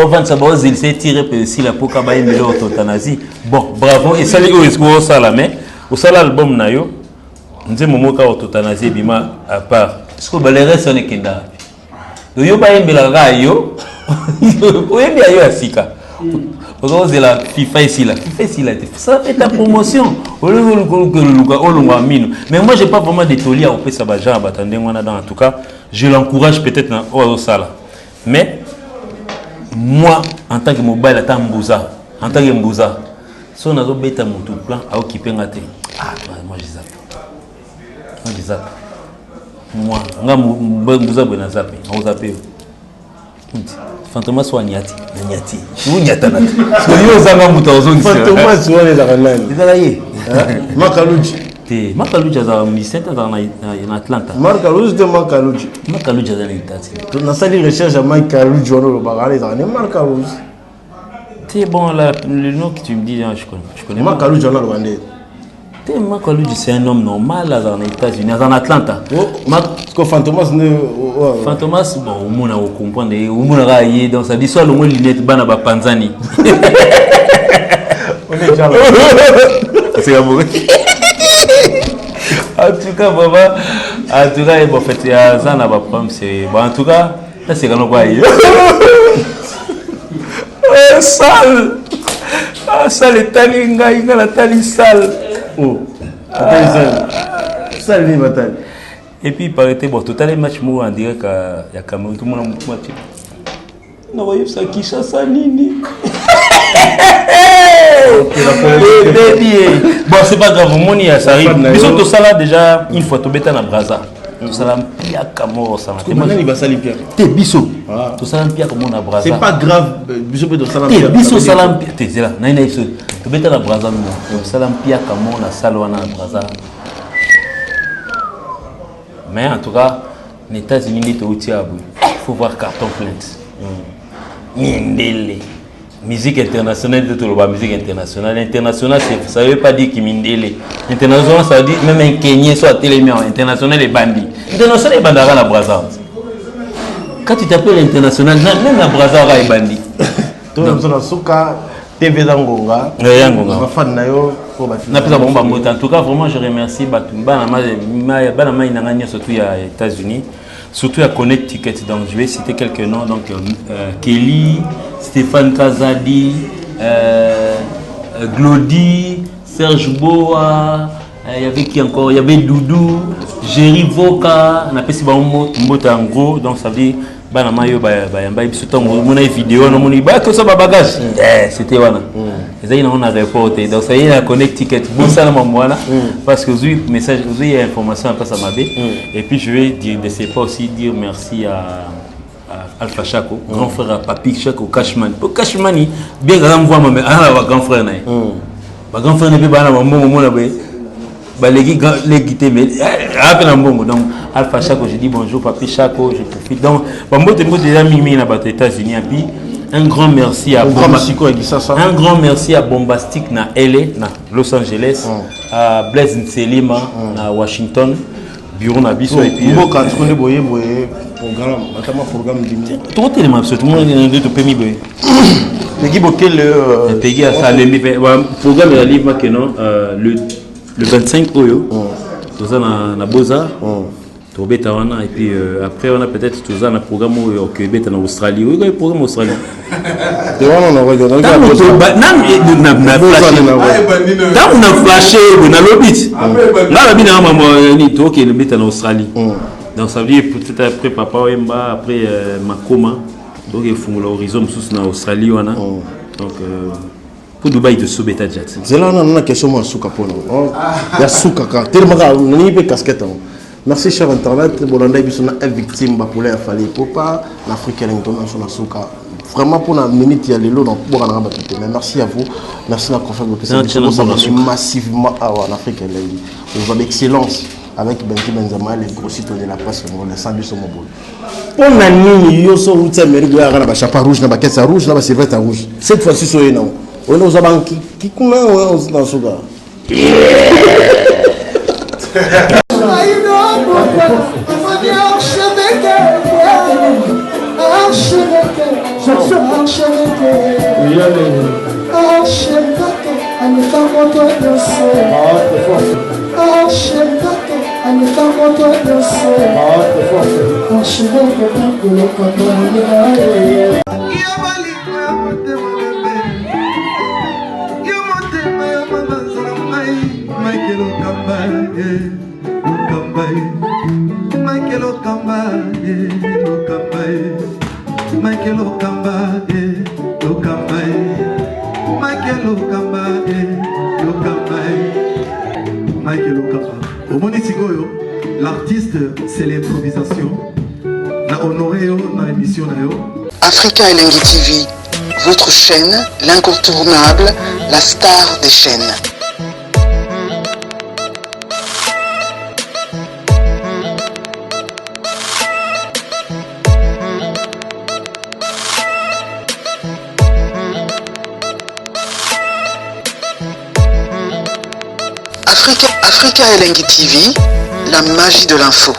il s'est tiré si la poka ba yemela o totanazi. Bon, bravo. Et ça les go ça là mais au sala album na yo. Nze momoka o totanazi bima à part. Est-ce que les restes on est kenda. Yo ba yemela ga yo. Oyembi yo asika. Aujourd'hui la FIFA ici là. Ça fait ta promotion. Mais moi j'ai pas vraiment d'étolie à opérer ça bajan batandé moi en tout cas, je l'encourage peut-être dans au sala. Mais moi en tant que mobile ata mbuza, en tant que mbuza, si on a beta mon tout plan à occuper ngate. Ah moi je zappe. Moi mbuza bena zappe, on zappe. Fantomas soit niati. Vous niata na. Yo zanga mutazoni. Fantomas soit les arènes. Izalaye. Makaluji. Te Makaluji za Vicente na Atlanta. Makaluji de Makaluji. Makaluji za Itati. Tu n'as pas les recherches à Makaluji on le bagarre dans les Makaluji. Te bon là le nom que tu me dis je connais. Makaluji on le Rwandais. Te Makaluji c'est un homme normal là dans les États-Unis dans Atlanta. Parce que Fantomas ne Fantomas bon au monde on comprend au monde raillé donc ça dit soit le mot lunette bana ba Panzani. On est déjà là. C'est amoureux. En tout cas, vraiment, en tout cas, bon, en fait, il y a ça, n'a pas problème, c'est bon. En tout cas, là, c'est quand on voit. Sale, sale, talinga, il a la tali sale. Oh, sale, ni bataille. Et puis, il paraît bon, tout à l'heure, match mou en direct à Cameroun, tout le monde a match. Non, voyez ça qui chasse à Nini. Bon, c'est pas grave, mon y a ça arrive. Mais surtout ça là, déjà, une fois, tu bêta na Braza. Tout ça là, pia Camoro, ça. Maintenant, il va salir Pierre. T'es biso. Tout ça là, pia comme on a Braza. C'est pas grave, biso peut de salam. T'es biso salam pia. T'es là, naïna iso. Tu bêta na Braza, non. Salam pia comme on a salwana na Braza. Mais en tout cas, les États-Unis, il faut voir carton plainte. Mindele. Musique internationale, musique internationale. Internationale, ça ne veut pas dire qu'il Mindele. International, ça veut dire même un Kenyan soit télémé. International est bandit. International est bandit à la Brazza. Quand tu t'appelles international, même la Brazza est bandit. Tout le monde a TV Zangonga. En tout cas, vraiment, je remercie Batumba, surtout aux États-Unis, surtout à Connecticut. Donc, je vais citer quelques noms. Donc, Kelly, Stéphane Kazadi, Glody, Serge Boa, il y avait qui encore? Il y avait Doudou, Jerry Voka, on appelle ça en gros. Donc, ça veut dire. Mon vidéo, tout ça bagage. C'était voilà. On a reporté. Donc ça y est, la Connecticut. Bon ça parce que j'ai message, j'ai information après ça m'a dit. Et puis je vais dire de ces pas aussi dire merci à Alpha Chaco, grand frère à Papi Chaco Cashman. Pour Cashman, bien grand voix mais grand frère naï. Ma grand frère ne peut pas maman là les donc Alpha Chaco, je dis bonjour Papi Chaco, je profite donc déjà mis aux États-Unis et puis un grand merci à un grand merci à Bombastic na LA na Los Angeles, à Blaise Nselima na Washington, bureau na biso et puis quand tu connais programme notamment programme limité tout tellement tout le monde est de permis boy Peggy Bokel Peggy a ça le programme de livre que non le 25 Oyo, tout ça na Boza, et puis après on a peut-être tout ça dans le programme au Québec en Australie. Oui, le programme Australie. On a flashé, on a l'obit. Là, on a en Australie. Donc ça veut dire peut-être après Papa Wemba, après Makoma, donc il faut l'horizon en Australie. Donc pour Dubaï de Sobeta Jet. C'est là on a question moi souka pour nous. Il y a souka tellement on n'y peut casquette. Merci cher internet, Bolanda ils sont une victime pour les fallait popa l'Afrique internationale souka. Vraiment pour la minute il y a les lots donc pour en rabattre. Mais merci à vous. Merci la confiance massivement en Afrique vous avez excellence avec Benji Benzema les gros sites de la presse congolaise sans but sur mon boule. On a mis yoso route Amérique à la chapa rouge na baquette rouge na ba serviette rouge. Cette fois-ci soyez non. On nous a banqué qui comment on dans ce gars. L'artiste, c'est l'improvisation. Na honoré dans l'émission. Africa Elengi TV, votre chaîne, l'incontournable, la star des chaînes. Africa Elengi TV, la magie de l'info.